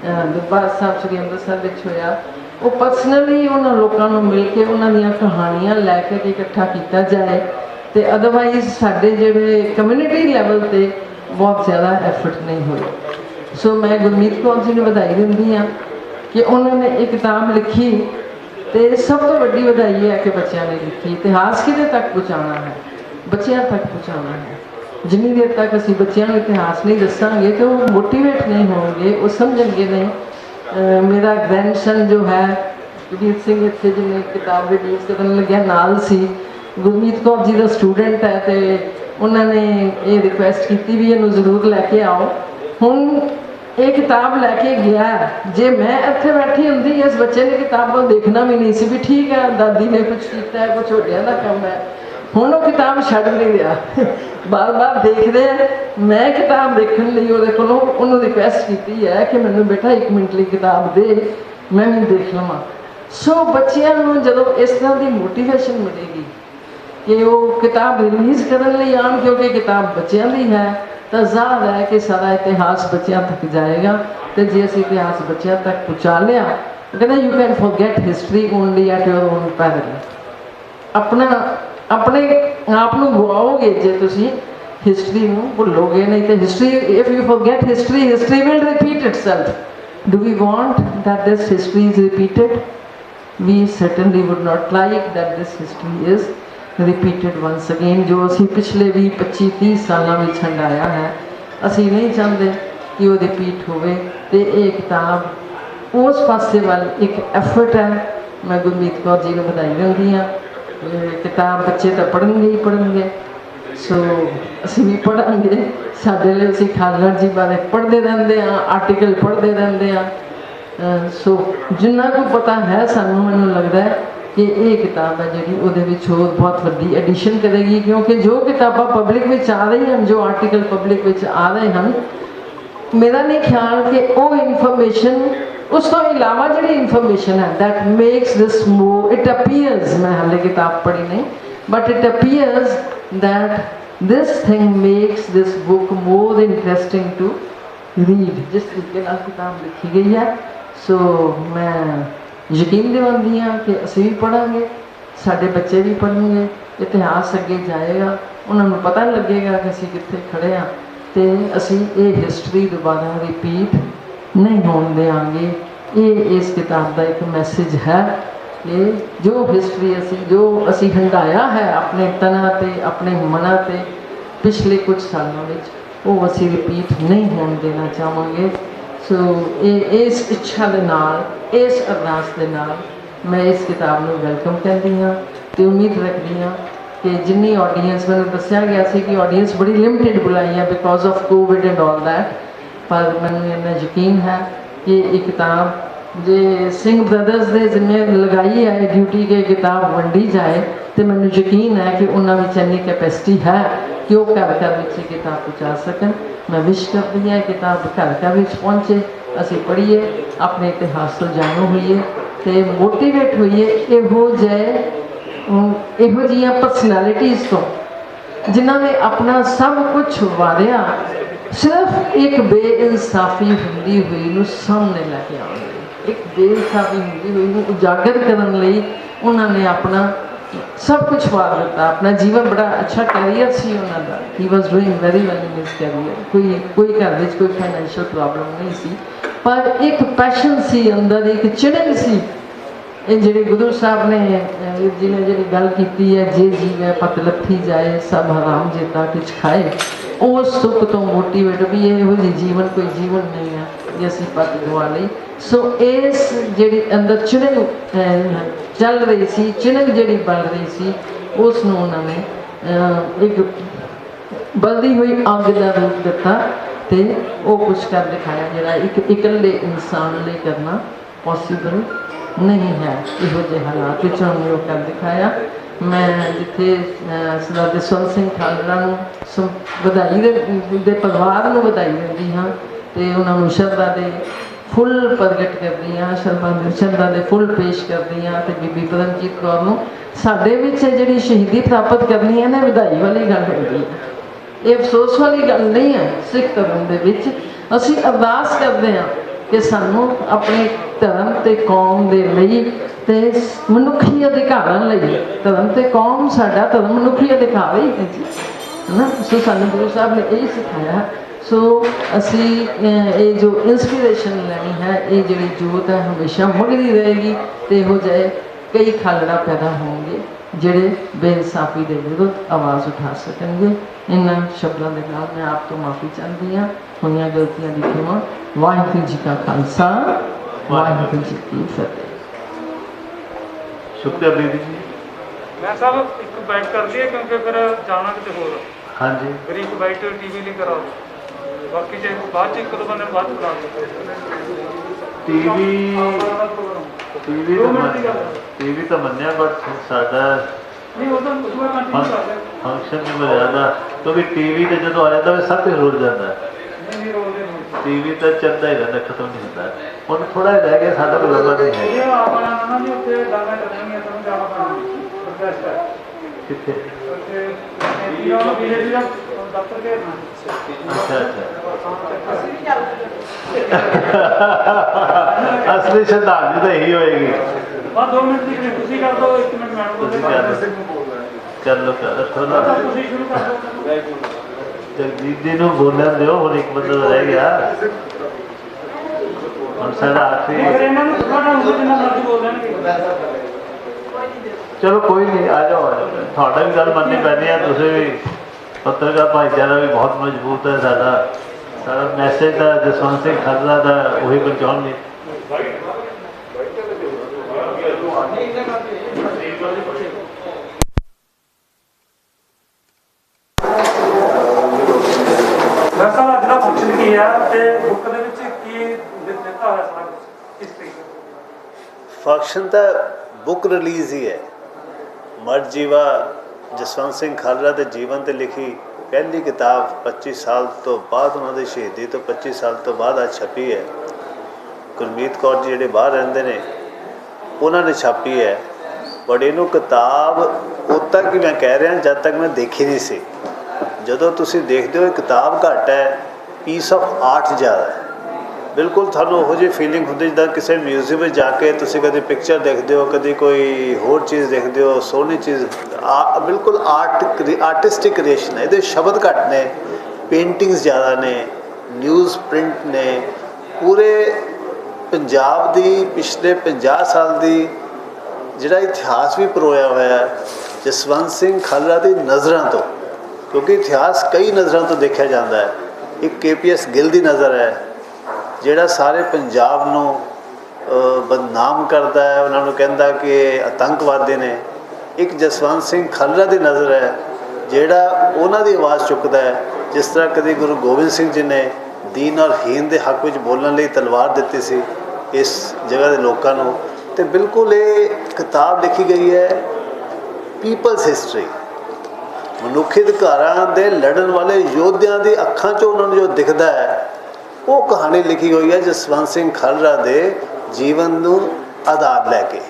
दरबार साहब श्री अमृतसर में होया, वो पर्सनली उन्होंने लोगों को मिल के उन्होंने कहानियां लैके इकट्ठा किया जाए। तो अदरवाइज साढ़े जोड़े कम्यूनिटी लैवल पर बहुत ज़्यादा एफर्ट नहीं हुए। सो मैं गुरमीत कौर जी ने बधाई दिंदी हाँ कि उन्होंने एक किताब लिखी। तो सब तो वड्डी बधाई है कि बच्चों ने लिखी। इतिहास किधर तक पहुँचाना है, बच्चों तक पहुँचाना है। जिन्नी देर तक असी बच्चों को इतिहास नहीं दसांगे तो वो मोटिवेट नहीं होंगे, वो समझेंगे नहीं। मेरा ग्रैंडसन जो है गुरमीत सिंह इतने जिन्हें किताब रिलीज करने लग्या नाल सी, गुरमीत कौर जी का स्टूडेंट है। तो उन्होंने ये रिक्वेस्ट की भी इन्हू जरूर लैके आओ। हुण ये किताब लैके गया, जे मैं इत्थे बैठी होंदी इस बच्चे ने किताब देखना भी नहीं सी भी ठीक है दादी ने कुछ किया है, कुछ होडिया का काम है। ਹੁਣ ਉਹ ਕਿਤਾਬ ਛੱਡ ਨਹੀਂ ਰਿਹਾ, ਬਾਰ-ਬਾਰ ਦੇਖਦੇ ਆ। ਮੈਂ ਕਿਤਾਬ ਦੇਖਣ ਲਈ ਉਹਦੇ ਕੋਲੋਂ ਉਹਨੂੰ ਰਿਕੁਐਸਟ ਕੀਤੀ ਹੈ ਕਿ ਮੈਨੂੰ ਬੇਟਾ 1 ਮਿੰਟ ਲਈ ਕਿਤਾਬ ਦੇ, ਮੈਂ ਵੀ ਦੇਖ ਲਵਾਂ। ਸੋ ਬੱਚਿਆਂ ਨੂੰ ਜਦੋਂ ਇਸ ਤਰ੍ਹਾਂ ਦੀ ਮੋਟੀਵੇਸ਼ਨ ਮਿਲੇਗੀ ਕਿ ਉਹ ਕਿਤਾਬ ਰਿਲੀਜ਼ ਕਰਨ ਲਈ ਆਉਣ, ਕਿਉਂਕਿ ਕਿਤਾਬ ਬੱਚਿਆਂ ਦੀ ਹੈ, ਤਾਂ ਜ਼ਾਹਰ ਹੈ ਕਿ ਸਾਰਾ ਇਤਿਹਾਸ ਬੱਚਿਆਂ ਤੱਕ ਜਾਏਗਾ। ਤੇ ਜੇ ਅਸੀਂ ਇਤਿਹਾਸ ਬੱਚਿਆਂ ਤੱਕ ਪਹੁੰਚਾ ਲਿਆ, ਕਹਿੰਦਾ you can forget history only at your own parallel. ਆਪਣੇ ਆਪ ਨੂੰ ਗਵਾਓਗੇ ਜੇ ਤੁਸੀਂ ਹਿਸਟਰੀ ਨੂੰ ਭੁੱਲੋਗੇ। ਨਹੀਂ ਤੇ history, if you forget history, history will repeat itself. Do we want that this history is repeated? We certainly would not like that this history is repeated once again। ਜੋ ਅਸੀਂ ਪਿਛਲੇ 20, 25, 30 ਸਾਲਾਂ ਵਿੱਚ ਹੰਡਾਇਆ ਹੈ, ਅਸੀਂ ਨਹੀਂ ਚਾਹੁੰਦੇ ਕਿ ਉਹ ਰਿਪੀਟ ਹੋਵੇ। ਤੇ ਇਹ ਕਿਤਾਬ ਉਸ ਪਾਸੇ ਵੱਲ ਇੱਕ ਐਫਰਟ ਹੈ। ਮੈਂ ਗੁਰਮੀਤ ਕੌਰ ਜੀ ਨੂੰ ਵਧਾਈ ਦਿੰਦੀ ਹਾਂ। ਕਿਤਾਬ ਬੱਚੇ ਤਾਂ ਪੜ੍ਹਨਗੇ ਹੀ ਪੜ੍ਹਨਗੇ, ਸੋ ਅਸੀਂ ਵੀ ਪੜ੍ਹਾਂਗੇ। ਸਾਡੇ ਲਈ ਅਸੀਂ ਖਾਲੜਾ ਜੀ ਬਾਰੇ ਪੜ੍ਹਦੇ ਰਹਿੰਦੇ ਹਾਂ, ਆਰਟੀਕਲ ਪੜ੍ਹਦੇ ਰਹਿੰਦੇ ਹਾਂ। ਸੋ ਜਿੰਨਾ ਕੁ ਪਤਾ ਹੈ ਸਾਨੂੰ, ਮੈਨੂੰ ਲੱਗਦਾ ਹੈ ਕਿ ਇਹ ਕਿਤਾਬ ਹੈ ਜਿਹੜੀ ਉਹਦੇ ਵਿੱਚ ਹੋਰ ਬਹੁਤ ਵੱਡੀ ਐਡੀਸ਼ਨ ਕਰੇਗੀ। ਕਿਉਂਕਿ ਜੋ ਕਿਤਾਬਾਂ ਪਬਲਿਕ ਵਿੱਚ ਆ ਰਹੀ ਹਨ, ਜੋ ਆਰਟੀਕਲ ਪਬਲਿਕ ਵਿੱਚ ਆ ਰਹੇ ਹਨ, ਮੇਰਾ ਨਹੀਂ ਖਿਆਲ ਕਿ ਉਹ ਇਨਫੋਰਮੇਸ਼ਨ, ਉਸ ਤੋਂ ਇਲਾਵਾ ਜਿਹੜੀ ਇਨਫੋਰਮੇਸ਼ਨ ਹੈ that makes this more, it appears, ਮੈਂ ਹਾਲੇ ਕਿਤਾਬ ਪੜ੍ਹੀ ਨਹੀਂ, but it appears that this thing makes this book more interesting to read, ਜਿਸ ਤਰੀਕੇ ਨਾਲ ਕਿਤਾਬ ਲਿਖੀ ਗਈ ਹੈ। ਸੋ ਮੈਂ ਯਕੀਨ ਦਿਵਾਉਂਦੀ ਹਾਂ ਕਿ ਅਸੀਂ ਵੀ ਪੜ੍ਹਾਂਗੇ, ਸਾਡੇ ਬੱਚੇ ਵੀ ਪੜ੍ਹਨਗੇ, ਇਤਿਹਾਸ ਅੱਗੇ ਜਾਏਗਾ, ਉਹਨਾਂ ਨੂੰ ਪਤਾ ਲੱਗੇਗਾ ਕਿ ਅਸੀਂ ਕਿੱਥੇ ਖੜ੍ਹੇ ਹਾਂ, ਤੇ ਅਸੀਂ ਇਹ ਹਿਸਟਰੀ ਦੁਬਾਰਾ ਰਿਪੀਟ ਨਹੀਂ ਹੋਣ ਦੇਵਾਂਗੇ। ਇਹ ਇਸ ਕਿਤਾਬ ਦਾ ਇੱਕ ਮੈਸੇਜ ਹੈ ਕਿ ਜੋ ਹਿਸਟਰੀ ਜੋ ਅਸੀਂ ਹੰਢਾਇਆ ਹੈ ਆਪਣੇ ਤਨਾਂ 'ਤੇ, ਆਪਣੇ ਮਨਾਂ 'ਤੇ ਪਿਛਲੇ ਕੁਝ ਸਾਲਾਂ ਵਿੱਚ, ਉਹ ਅਸੀਂ ਰਿਪੀਟ ਨਹੀਂ ਹੋਣ ਦੇਣਾ ਚਾਹਾਂਗੇ। ਸੋ ਇਸ ਇੱਛਾ ਦੇ ਨਾਲ, ਇਸ ਅਰਦਾਸ ਦੇ ਨਾਲ ਮੈਂ ਇਸ ਕਿਤਾਬ ਨੂੰ ਵੈਲਕਮ ਕਹਿੰਦੀ ਹਾਂ ਅਤੇ ਉਮੀਦ ਰੱਖਦੀ ਹਾਂ ਕਿ ਜਿੰਨੀ ਆਡੀਅנס, ਮੈਨੂੰ ਦੱਸਿਆ ਗਿਆ ਸੀ ਕਿ ਆਡੀਅנס ਬੜੀ ਲਿਮਿਟਿਡ ਬੁਲਾਈ ਹੈ because of Covid and all that, ਪਰ ਮੈਨੂੰ ਇੰਨਾ ਯਕੀਨ ਹੈ ਕਿ ਇਹ ਕਿਤਾਬ ਜੇ ਸਿੰਘ ਬ੍ਰਦਰਸ ਦੇ ਜ਼ਿੰਮੇ ਲਗਾਈ ਹੈ ਡਿਊਟੀ ਕਿ ਕਿਤਾਬ ਵੰਡੀ ਜਾਏ, ਤੇ ਮੈਨੂੰ ਯਕੀਨ ਹੈ ਕਿ ਉਹਨਾਂ ਵਿੱਚ ਇੰਨੀ ਕੈਪੈਸਿਟੀ ਹੈ ਕਿ ਉਹ ਘਰ ਘਰ ਵਿੱਚ ਇਹ ਕਿਤਾਬ ਪਹੁੰਚਾ ਸਕਣ। ਮੈਂ ਵਿਸ਼ ਕਰਦੀ ਹਾਂ ਕਿਤਾਬ ਘਰ ਘਰ ਵਿੱਚ ਪਹੁੰਚੇ, ਅਸੀਂ ਪੜ੍ਹੀਏ, ਆਪਣੇ ਇਤਿਹਾਸ ਤੋਂ ਜਾਣੂ ਹੋਈਏ ਅਤੇ ਮੋਟੀਵੇਟ ਹੋਈਏ ਇਹੋ ਜਿਹੀਆਂ ਪਰਸਨੈਲਿਟੀਜ਼ ਤੋਂ ਜਿਨ੍ਹਾਂ ਨੇ ਆਪਣਾ ਸਭ ਕੁਝ ਵਾਰਿਆ ਸਿਰਫ ਇੱਕ ਬੇਇਨਸਾਫੀ ਹੁੰਦੀ ਹੋਈ ਨੂੰ ਸਾਹਮਣੇ ਲੈ ਕੇ ਆਉਣ ਲਈ, ਇੱਕ ਬੇਇਨਸਾਫੀ ਹੁੰਦੀ ਹੋਈ ਨੂੰ ਉਜਾਗਰ ਕਰਨ ਲਈ ਉਹਨਾਂ ਨੇ ਆਪਣਾ ਸਭ ਕੁਝ ਵਾਰ ਦਿੱਤਾ। ਆਪਣਾ ਜੀਵਨ, ਬੜਾ ਅੱਛਾ ਕੈਰੀਅਰ ਸੀ ਉਹਨਾਂ ਦਾ, he was doing very well in his career. ਕੋਈ ਘਰ ਵਿੱਚ ਕੋਈ ਫਾਈਨੈਂਸ਼ੀਅਲ ਪ੍ਰੋਬਲਮ ਨਹੀਂ ਸੀ, ਪਰ ਇੱਕ ਪੈਸ਼ਨ ਸੀ ਅੰਦਰ, ਇੱਕ ਚਿੜਨ ਸੀ। ਇਹ ਜਿਹੜੇ ਗੁਰੂ ਸਾਹਿਬ ਨੇ ਜਿਹਨੇ ਜਿਹੜੀ ਗੱਲ ਕੀਤੀ ਹੈ, ਜੇ ਜੀਵੇ ਪਤ ਲੱਥੀ ਜਾਏ ਸਭ ਹਰਾਮ ਜੇਤਾ ਕੁਛ ਖਾਏ, ਉਸ ਸੁੱਖ ਤੋਂ ਮੋਟੀਵੇਟ ਵੀ ਇਹੋ ਜਿਹੀ ਜੀਵਨ ਕੋਈ ਜੀਵਨ ਨਹੀਂ ਹੈ ਜੇ ਅਸੀਂ ਪਤ ਗਵਾ ਲਈ। ਸੋ ਇਸ ਜਿਹੜੀ ਅੰਦਰ ਚਿੜਨ ਚੱਲ ਰਹੀ ਸੀ, ਚਿਣਕ ਜਿਹੜੀ ਬਣ ਰਹੀ ਸੀ, ਉਸ ਨੂੰ ਉਹਨਾਂ ਨੇ ਇੱਕ ਬਲਦੀ ਹੋਈ ਅੱਗ ਦਾ ਰੂਪ ਦਿੱਤਾ ਅਤੇ ਉਹ ਕੁਛ ਕਰ ਦਿਖਾਇਆ ਜਿਹੜਾ ਇੱਕ ਇਕੱਲੇ ਇਨਸਾਨ ਲਈ ਕਰਨਾ ਪੋਸੀਬਲ ਨਹੀਂ ਹੈ। ਇਹੋ ਜਿਹੇ ਹਾਲਾਤ ਵਿੱਚ ਉਹਨੇ ਉਹ ਕਰ ਦਿਖਾਇਆ। ਮੈਂ ਜਿੱਥੇ ਸਰਦਾਰ ਜਸਵੰਤ ਸਿੰਘ ਖਾਲੜਾ ਨੂੰ ਵਧਾਈ ਦੇ ਪਰਿਵਾਰ ਨੂੰ ਵਧਾਈ ਦਿੰਦੀ ਹਾਂ ਅਤੇ ਉਹਨਾਂ ਨੂੰ ਸ਼ਰਧਾ ਦੇ ਫੁੱਲ ਪ੍ਰਗਟ ਕਰਦੀ ਹਾਂ, ਸ਼ਰਧਾ ਦੇ ਫੁੱਲ ਪੇਸ਼ ਕਰਦੀ ਹਾਂ। ਅਤੇ ਬੀਬੀ ਪਰਮਜੀਤ ਕੌਰ ਨੂੰ ਸਾਡੇ ਵਿੱਚ ਜਿਹੜੀ ਸ਼ਹੀਦੀ ਪ੍ਰਾਪਤ ਕਰਨੀ ਹੈ ਨਾ, ਵਧਾਈ ਵਾਲੀ ਗੱਲ ਹੁੰਦੀ ਹੈ, ਇਹ ਅਫਸੋਸ ਵਾਲੀ ਗੱਲ ਨਹੀਂ ਹੈ। ਸਿੱਖ ਧਰਮ ਦੇ ਵਿੱਚ ਅਸੀਂ ਅਰਦਾਸ ਕਰਦੇ ਹਾਂ ਕਿ ਸਾਨੂੰ ਆਪਣੇ ਧਰਮ ਅਤੇ ਕੌਮ ਦੇ ਲਈ ਅਤੇ ਮਨੁੱਖੀ ਅਧਿਕਾਰਾਂ ਲਈ, ਧਰਮ ਅਤੇ ਕੌਮ ਸਾਡਾ ਧਰਮ ਮਨੁੱਖੀ ਅਧਿਕਾਰ ਹੀ ਹੈ ਜੀ, ਹੈ ਨਾ। ਸੋ ਸਾਨੂੰ ਗੁਰੂ ਸਾਹਿਬ ਨੇ ਇਹ ਸਿਖਾਇਆ। ਸੋ ਅਸੀਂ ਇਹ ਜੋ ਇੰਸਪੀਰੇਸ਼ਨ ਲੈਣੀ ਹੈ, ਇਹ ਜਿਹੜੀ ਜੋਤ ਹੈ ਹਮੇਸ਼ਾ ਮੁੱਢਦੀ ਰਹੇਗੀ ਅਤੇ ਇਹੋ ਜਿਹੇ ਕਈ ਖਾਲੜਾ ਪੈਦਾ ਹੋਣਗੇ ਜਿਹੜੇ ਬੇਇਨਸਾਫੀ ਦੇ ਵਿਰੁੱਧ ਆਵਾਜ਼ ਉਠਾ ਸਕਣਗੇ। ਇਹਨਾਂ ਸ਼ਬਦਾਂ ਦੇ ਨਾਲ ਮੈਂ ਆਪ ਤੋਂ ਮਾਫੀ ਚਾਹੁੰਦੀ ਹਾਂ, ਹੋਈਆਂ ਗਲਤੀਆਂ ਦੀ ਖਿਮਾ। ਵਾਹਿਗੁਰੂ ਜੀ ਕਾ ਖਾਲਸਾ, ਵਾਹਿਗੁਰੂ ਜੀ ਕੀ ਫਤਿਹ। ਸ਼ੁਕਰੀਆ ਬੀਬੀ ਜੀ। ਮੈਂ ਸਾਹਿਬ ਇੱਕ ਬਾਈਟ ਕਰ ਲਈਏ ਕਿਉਂਕਿ ਫਿਰ ਜਾਣਾ ਕਿਤੇ ਹੋਰ। ਹਾਂਜੀ, ਫਿਰ ਇੱਕ ਬਾਈਟ ਟੀਵੀ ਲਈ ਕਰਾਓ, ਬਾਕੀ ਜੇ ਬਾਅਦ 'ਚ ਇੱਕ ਦੋ ਬੰਦੇ ਬਾਅਦ ਬਣਾ ਦਿਓ। ਟੀਵੀ ਤਾਂ ਮੰਨਿਆ, ਬਟ ਸਾਡਾ फंक्शन की मर्यादा क्योंकि टीवी ते जो आ जाता है सब कुछ रुल जाता है टीवी तो चलता ही रहता खत्म नहीं होता हम थोड़ा रह गया साढ़ा कोई लंबा नहीं है कितने अच्छा अच्छा असली श्रद्धांजलि तो यही होएगी चलो थोड़ा जगजीत जी को बोलने दो और एक बंदा रह गया हम सारा आखिरी चलो कोई नहीं आ जाओ थोड़ा भी गल मननी पैनी है तुम भी पत्रकार भाईचारा भी बहुत मजबूत है सारा सारा मैसेज का जसवंत सिंह खालसा का वही पहुँचाने फंक्शन तो बुक रिलीज़ ही है मर जीवा जसवंत सिंह खालसा के जीवन से लिखी पहली किताब 25 साल तो बाद उन्होंने शहीदी तो 25 साल तो बाद आज छपी है गुरमीत कौर जी ਜਿਹੜੇ बाहर रहते हैं उन्होंने छापी है बट इनू किताब उद तक ही मैं कह रहा जब तक मैं देखी नहीं सी ਜਦੋਂ ਤੁਸੀਂ ਦੇਖਦੇ ਹੋ किताब घट है पीस ऑफ आर्ट ज़्यादा है बिल्कुल थानू वो जी फीलिंग होंगी जिदा किसी म्यूजियम में जाके तुसी कभी पिक्चर देखते हो कभी कोई होर चीज़ देखते हो सोहनी चीज़ बिल्कुल आर्टिस्टिक क्रिएशन है ये शब्द घट ने पेंटिंग्स ज़्यादा ने न्यूज़ प्रिंट ने पूरे पंजाब की पिछले 50 साल की जिहड़ा इतिहास भी परोया हुआ है जसवंत सिंह खालसा की नज़रों तो क्योंकि इतिहास कई नज़रों तो देखा जाता है एक KPS गिल की नज़र है ਜਿਹੜਾ सारे पंजाब ਨੂੰ बदनाम करता है उन्होंने कहता कि आतंकवादी ने एक जसवंत सिंह खालसा की नज़र है ਜਿਹੜਾ ਉਹਨਾਂ ਦੀ आवाज़ चुकता है जिस तरह कभी गुरु गोबिंद सिंह जी ने दीन और हीन के हक में बोलने लिए तलवार दी सी इस जगह के लोगों को तो बिल्कुल ये किताब लिखी गई है पीपल्स हिस्टरी मनुखी अधिकारां दे लड़न वाले योद्धियां की अखां चों उन्होंने जो दिखता है वो कहानी लिखी हुई है जसवंत सिंह खालसा के जीवन को आधार लैके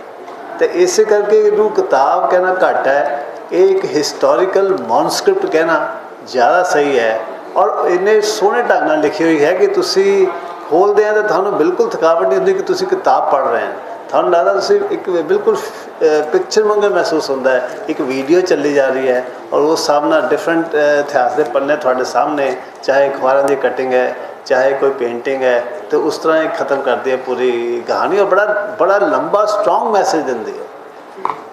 तो इस करके इनू किताब कहना घट है ये एक हिस्टोरिकल मॉन्स्क्रिप्ट कहना ज़्यादा सही है और इन्ने सोहने ढंग नाल लिखी हुई है कि तुसी खोलते हैं तो थानू बिल्कुल थकावट नहीं होती कि तुसी किताब पढ़ रहे हैं थानू लगता तुसी एक बिल्कुल पिक्चर वांग महसूस होता है एक वीडियो चली जा रही है और वो सामना डिफरेंट इतिहास के पन्ने थोड़े सामने चाहे अखबारों की कटिंग है चाहे कोई पेंटिंग है तो उस तरह ही ख़त्म करती है पूरी कहानी और बड़ा बड़ा लंबा स्ट्रॉन्ग मैसेज देती है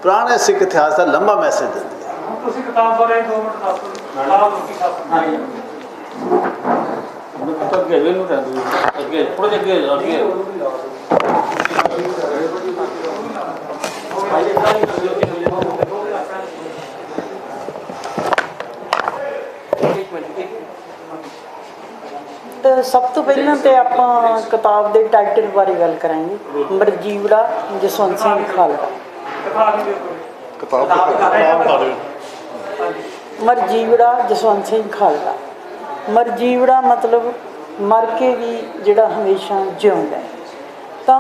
पुराने सिख इतिहास का लंबा मैसेज देती है सब तो पहले तो आप किताब के टाइटल बारे गल करांगे मरजीवड़ा जसवंत सिंह खालसा मरजीवड़ा जसवंत सिंह खालसा मरजीवड़ा मतलब मर के भी जिहड़ा हमेशा जिउंदा है तो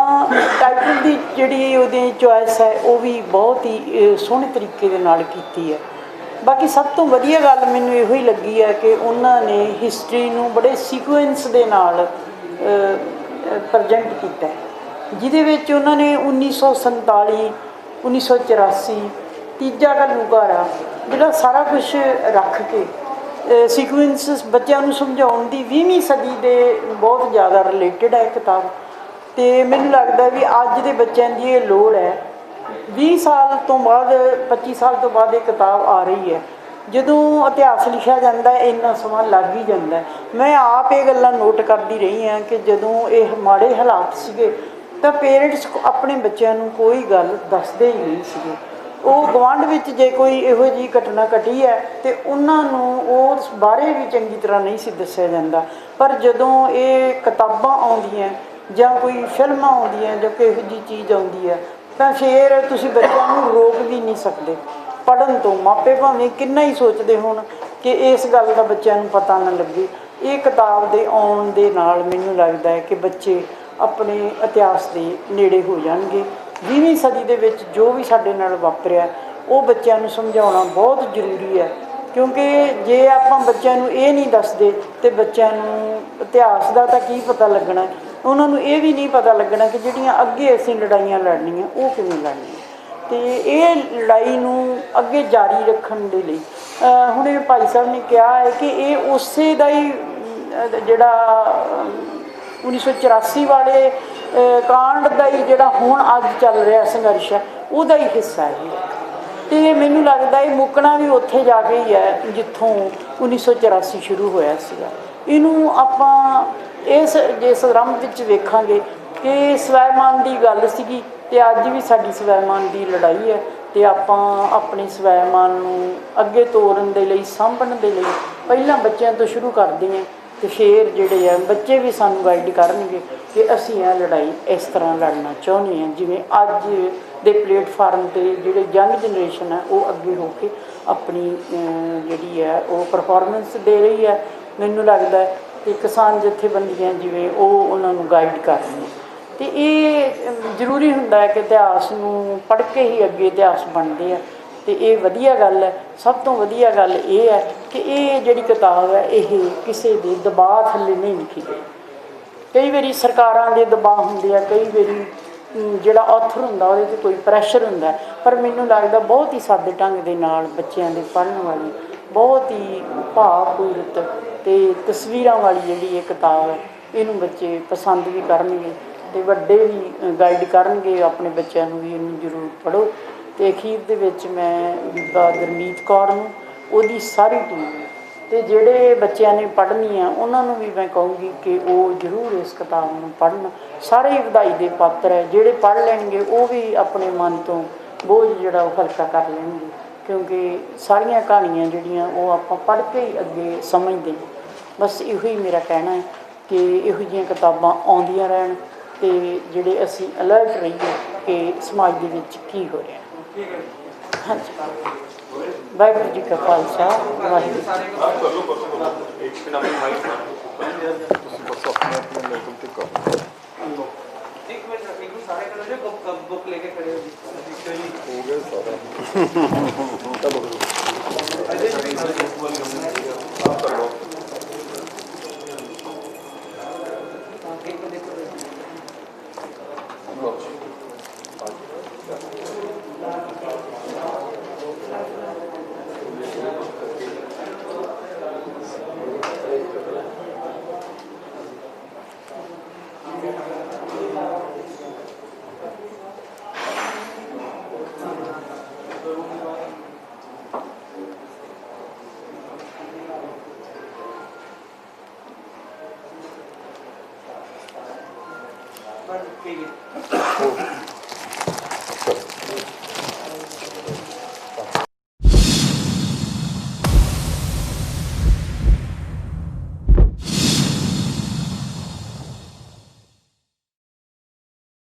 टाइटल की जिहड़ी उहदी चॉइस है वो भी बहुत ही सोहने तरीके दे नाल कीती है बाकी सब तो वधिया गल मैनूं इहो ही लगी है कि उन्होंने हिस्टरी नूं बड़े सीकुएंस दे नाल प्रजेंट किया है जिहदे विच उन्होंने 1947 1984 तीजा घल्लूघारा जिहड़ा सारा कुछ रख के सीकुएंस बच्चों नूं समझाउण दी 20वीं सदी दे बहुत ज़्यादा रिलेटिड है किताब तो मैनूं लगदा भी अज दे बच्चों की ये लोड़ है 20 साल तो बाद 25 साल तो बाद एक किताब आ रही है ਜਦੋਂ ਇਤਿਹਾਸ ਲਿਖਿਆ ਜਾਂਦਾ ਹੈ ਇੰਨਾ ਸਮਾਂ ਲੱਗ ਹੀ ਜਾਂਦਾ ਹੈ ਮੈਂ ਆਪ ਇਹ ਗੱਲਾਂ ਨੋਟ ਕਰਦੀ ਰਹੀ ਹਾਂ ਕਿ ਜਦੋਂ ਇਹ ਮਾੜੇ ਹਾਲਾਤ ਸੀਗੇ ਤਾਂ ਪੇਰੈਂਟਸ ਆਪਣੇ ਬੱਚਿਆਂ ਨੂੰ ਕੋਈ ਗੱਲ ਦੱਸਦੇ ਹੀ ਨਹੀਂ ਸੀਗੇ ਉਹ ਗੁਆਂਢ ਵਿੱਚ ਜੇ ਕੋਈ ਇਹੋ ਜਿਹੀ ਘਟਨਾ ਘਟੀ ਹੈ ਤੇ ਉਹਨਾਂ ਨੂੰ ਉਸ ਬਾਰੇ ਵੀ ਚੰਗੀ ਤਰ੍ਹਾਂ ਨਹੀਂ ਸੀ ਦੱਸਿਆ ਜਾਂਦਾ ਪਰ ਜਦੋਂ ਇਹ ਕਿਤਾਬਾਂ ਆਉਂਦੀਆਂ ਜਾਂ ਕੋਈ ਫਿਲਮਾਂ ਆਉਂਦੀਆਂ ਜਾਂ ਕੋਈ ਇਹੋ ਜਿਹੀ ਚੀਜ਼ ਆਉਂਦੀ ਹੈ ਤਾਂ ਫਿਰ ਤੁਸੀਂ ਬੱਚਿਆਂ ਨੂੰ ਰੋਕ ਵੀ ਨਹੀਂ ਸਕਦੇ ਪੜ੍ਹਨ ਤੋਂ ਮਾਪੇ ਭਾਵੇਂ ਕਿੰਨਾ ਹੀ ਸੋਚਦੇ ਹੋਣ ਕਿ ਇਸ ਗੱਲ ਦਾ ਬੱਚਿਆਂ ਨੂੰ ਪਤਾ ਨਾ ਲੱਗੇ, ਇਹ ਕਿਤਾਬ ਦੇ ਆਉਣ ਦੇ ਨਾਲ ਮੈਨੂੰ ਲੱਗਦਾ ਹੈ ਕਿ ਬੱਚੇ ਆਪਣੇ ਇਤਿਹਾਸ ਦੇ ਨੇੜੇ ਹੋ ਜਾਣਗੇ। 20ਵੀਂ ਸਦੀ ਦੇ ਵਿੱਚ ਜੋ ਵੀ ਸਾਡੇ ਨਾਲ ਵਾਪਰਿਆ ਉਹ ਬੱਚਿਆਂ ਨੂੰ ਸਮਝਾਉਣਾ ਬਹੁਤ ਜ਼ਰੂਰੀ ਹੈ, ਕਿਉਂਕਿ ਜੇ ਆਪਾਂ ਬੱਚਿਆਂ ਨੂੰ ਇਹ ਨਹੀਂ ਦੱਸਦੇ ਤਾਂ ਬੱਚਿਆਂ ਨੂੰ ਇਤਿਹਾਸ ਦਾ ਤਾਂ ਕੀ ਪਤਾ ਲੱਗਣਾ, ਉਹਨਾਂ ਨੂੰ ਇਹ ਵੀ ਨਹੀਂ ਪਤਾ ਲੱਗਣਾ ਕਿ ਜਿਹੜੀਆਂ ਅੱਗੇ ਅਸੀਂ ਲੜਾਈਆਂ ਲੜਨੀਆਂ ਉਹ ਕਿਵੇਂ ਲੜਨੀਆਂ। ਅਤੇ ਇਹ ਲੜਾਈ ਨੂੰ ਅੱਗੇ ਜਾਰੀ ਰੱਖਣ ਦੇ ਲਈ ਹੁਣ ਇਹ ਭਾਈ ਸਾਹਿਬ ਨੇ ਕਿਹਾ ਹੈ ਕਿ ਇਹ ਉਸੇ ਦਾ ਹੀ ਜਿਹੜਾ 1984 ਵਾਲੇ ਕਾਂਡ ਦਾ ਹੀ ਜਿਹੜਾ ਹੁਣ ਅੱਜ ਚੱਲ ਰਿਹਾ ਸੰਘਰਸ਼ ਹੈ ਉਹਦਾ ਹੀ ਹਿੱਸਾ ਹੈ। ਅਤੇ ਮੈਨੂੰ ਲੱਗਦਾ ਇਹ ਮੁੱਕਣਾ ਵੀ ਉੱਥੇ ਜਾ ਕੇ ਹੀ ਹੈ ਜਿੱਥੋਂ 1984 ਸ਼ੁਰੂ ਹੋਇਆ ਸੀਗਾ। ਇਹਨੂੰ ਆਪਾਂ ਜੇ ਆਰੰਭ ਵਿੱਚ ਵੇਖਾਂਗੇ ਕਿ ਸਵੈਮਾਨ ਦੀ ਗੱਲ ਸੀਗੀ ਅਤੇ ਅੱਜ ਵੀ ਸਾਡੀ ਸਵੈਮਾਨ ਦੀ ਲੜਾਈ ਹੈ, ਅਤੇ ਆਪਾਂ ਆਪਣੇ ਸਵੈਮਾਨ ਨੂੰ ਅੱਗੇ ਤੋਰਨ ਦੇ ਲਈ, ਸਾਂਭਣ ਦੇ ਲਈ ਪਹਿਲਾਂ ਬੱਚਿਆਂ ਤੋਂ ਸ਼ੁਰੂ ਕਰਦੇ ਹਾਂ, ਅਤੇ ਫਿਰ ਜਿਹੜੇ ਆ ਬੱਚੇ ਵੀ ਸਾਨੂੰ ਗਾਈਡ ਕਰਨਗੇ ਕਿ ਅਸੀਂ ਇਹ ਲੜਾਈ ਇਸ ਤਰ੍ਹਾਂ ਲੜਨਾ ਚਾਹੁੰਦੇ ਹਾਂ। ਜਿਵੇਂ ਅੱਜ ਦੇ ਪਲੇਟਫਾਰਮ 'ਤੇ ਜਿਹੜੇ ਯੰਗ ਜਨਰੇਸ਼ਨ ਹੈ ਉਹ ਅੱਗੇ ਹੋ ਕੇ ਆਪਣੀ ਜਿਹੜੀ ਹੈ ਉਹ ਪਰਫੋਰਮੈਂਸ ਦੇ ਰਹੀ ਹੈ। ਮੈਨੂੰ ਲੱਗਦਾ ਕਿ ਕਿਸਾਨ ਜਥੇਬੰਦੀਆਂ ਜਿਵੇਂ ਉਹ ਉਹਨਾਂ ਨੂੰ ਗਾਈਡ ਕਰ ਰਹੀਆਂ, ਅਤੇ ਇਹ ਜ਼ਰੂਰੀ ਹੁੰਦਾ ਹੈ ਕਿ ਇਤਿਹਾਸ ਨੂੰ ਪੜ੍ਹ ਕੇ ਹੀ ਅੱਗੇ ਇਤਿਹਾਸ ਬਣਦੇ ਆ, ਅਤੇ ਇਹ ਵਧੀਆ ਗੱਲ ਹੈ। ਸਭ ਤੋਂ ਵਧੀਆ ਗੱਲ ਇਹ ਹੈ ਕਿ ਇਹ ਜਿਹੜੀ ਕਿਤਾਬ ਹੈ ਇਹ ਕਿਸੇ ਦੇ ਦਬਾਅ ਥੱਲੇ ਨਹੀਂ ਲਿਖੀ ਗਈ। ਕਈ ਵਾਰੀ ਸਰਕਾਰਾਂ ਦੇ ਦਬਾਅ ਹੁੰਦੇ ਆ, ਕਈ ਵਾਰੀ ਜਿਹੜਾ ਆਥਰ ਹੁੰਦਾ ਉਹਦੇ 'ਤੇ ਕੋਈ ਪ੍ਰੈਸ਼ਰ ਹੁੰਦਾ, ਪਰ ਮੈਨੂੰ ਲੱਗਦਾ ਬਹੁਤ ਹੀ ਸਾਦੇ ਢੰਗ ਦੇ ਨਾਲ ਬੱਚਿਆਂ ਦੇ ਪੜ੍ਹਨ ਵਾਲੀ, ਬਹੁਤ ਹੀ ਭਾਵਪੂਰਤ ਅਤੇ ਤਸਵੀਰਾਂ ਵਾਲੀ ਜਿਹੜੀ ਇਹ ਕਿਤਾਬ ਹੈ, ਇਹਨੂੰ ਬੱਚੇ ਪਸੰਦ ਵੀ ਕਰਨਗੇ ਅਤੇ ਵੱਡੇ ਵੀ ਗਾਈਡ ਕਰਨਗੇ ਆਪਣੇ ਬੱਚਿਆਂ ਨੂੰ ਵੀ ਇਹਨੂੰ ਜ਼ਰੂਰ ਪੜ੍ਹੋ। ਅਤੇ ਅਖੀਰ ਦੇ ਵਿੱਚ ਮੈਂ ਬੀਬਾ ਗੁਰਮੀਤ ਕੌਰ ਨੂੰ, ਉਹਦੀ ਸਾਰੀ ਟੀਮ ਅਤੇ ਜਿਹੜੇ ਬੱਚਿਆਂ ਨੇ ਪੜ੍ਹਨੀ ਆ ਉਹਨਾਂ ਨੂੰ ਵੀ ਮੈਂ ਕਹੂੰਗੀ ਕਿ ਉਹ ਜ਼ਰੂਰ ਇਸ ਕਿਤਾਬ ਨੂੰ ਪੜ੍ਹਨ। ਸਾਰੇ ਹੀ ਵਧਾਈ ਦੇ ਪਾਤਰ ਹੈ, ਜਿਹੜੇ ਪੜ੍ਹ ਲੈਣਗੇ ਉਹ ਵੀ ਆਪਣੇ ਮਨ ਤੋਂ ਬੋਝ ਜਿਹੜਾ ਉਹ ਹਲਕਾ ਕਰ ਲੈਣਗੇ, ਕਿਉਂਕਿ ਸਾਰੀਆਂ ਕਹਾਣੀਆਂ ਜਿਹੜੀਆਂ ਉਹ ਆਪਾਂ ਪੜ੍ਹ ਕੇ ਹੀ ਅੱਗੇ ਸਮਝਦੇ ਹਾਂ। ਬਸ ਇਹੋ ਹੀ ਮੇਰਾ ਕਹਿਣਾ ਹੈ ਕਿ ਇਹੋ ਜਿਹੀਆਂ ਕਿਤਾਬਾਂ ਆਉਂਦੀਆਂ ਰਹਿਣ ਅਤੇ ਜਿਹੜੇ ਅਸੀਂ ਅਲਰਟ ਰਹੀਏ ਕਿ ਸਮਾਜ ਦੇ ਵਿੱਚ ਕੀ ਹੋ ਰਿਹਾ। ਹਾਂਜੀ, ਵਾਹਿਗੁਰੂ ਜੀ ਕਾ ਖਾਲਸਾ, ਵਾਹਿਗੁਰੂ ਜੀ ਕੀ ठीक है।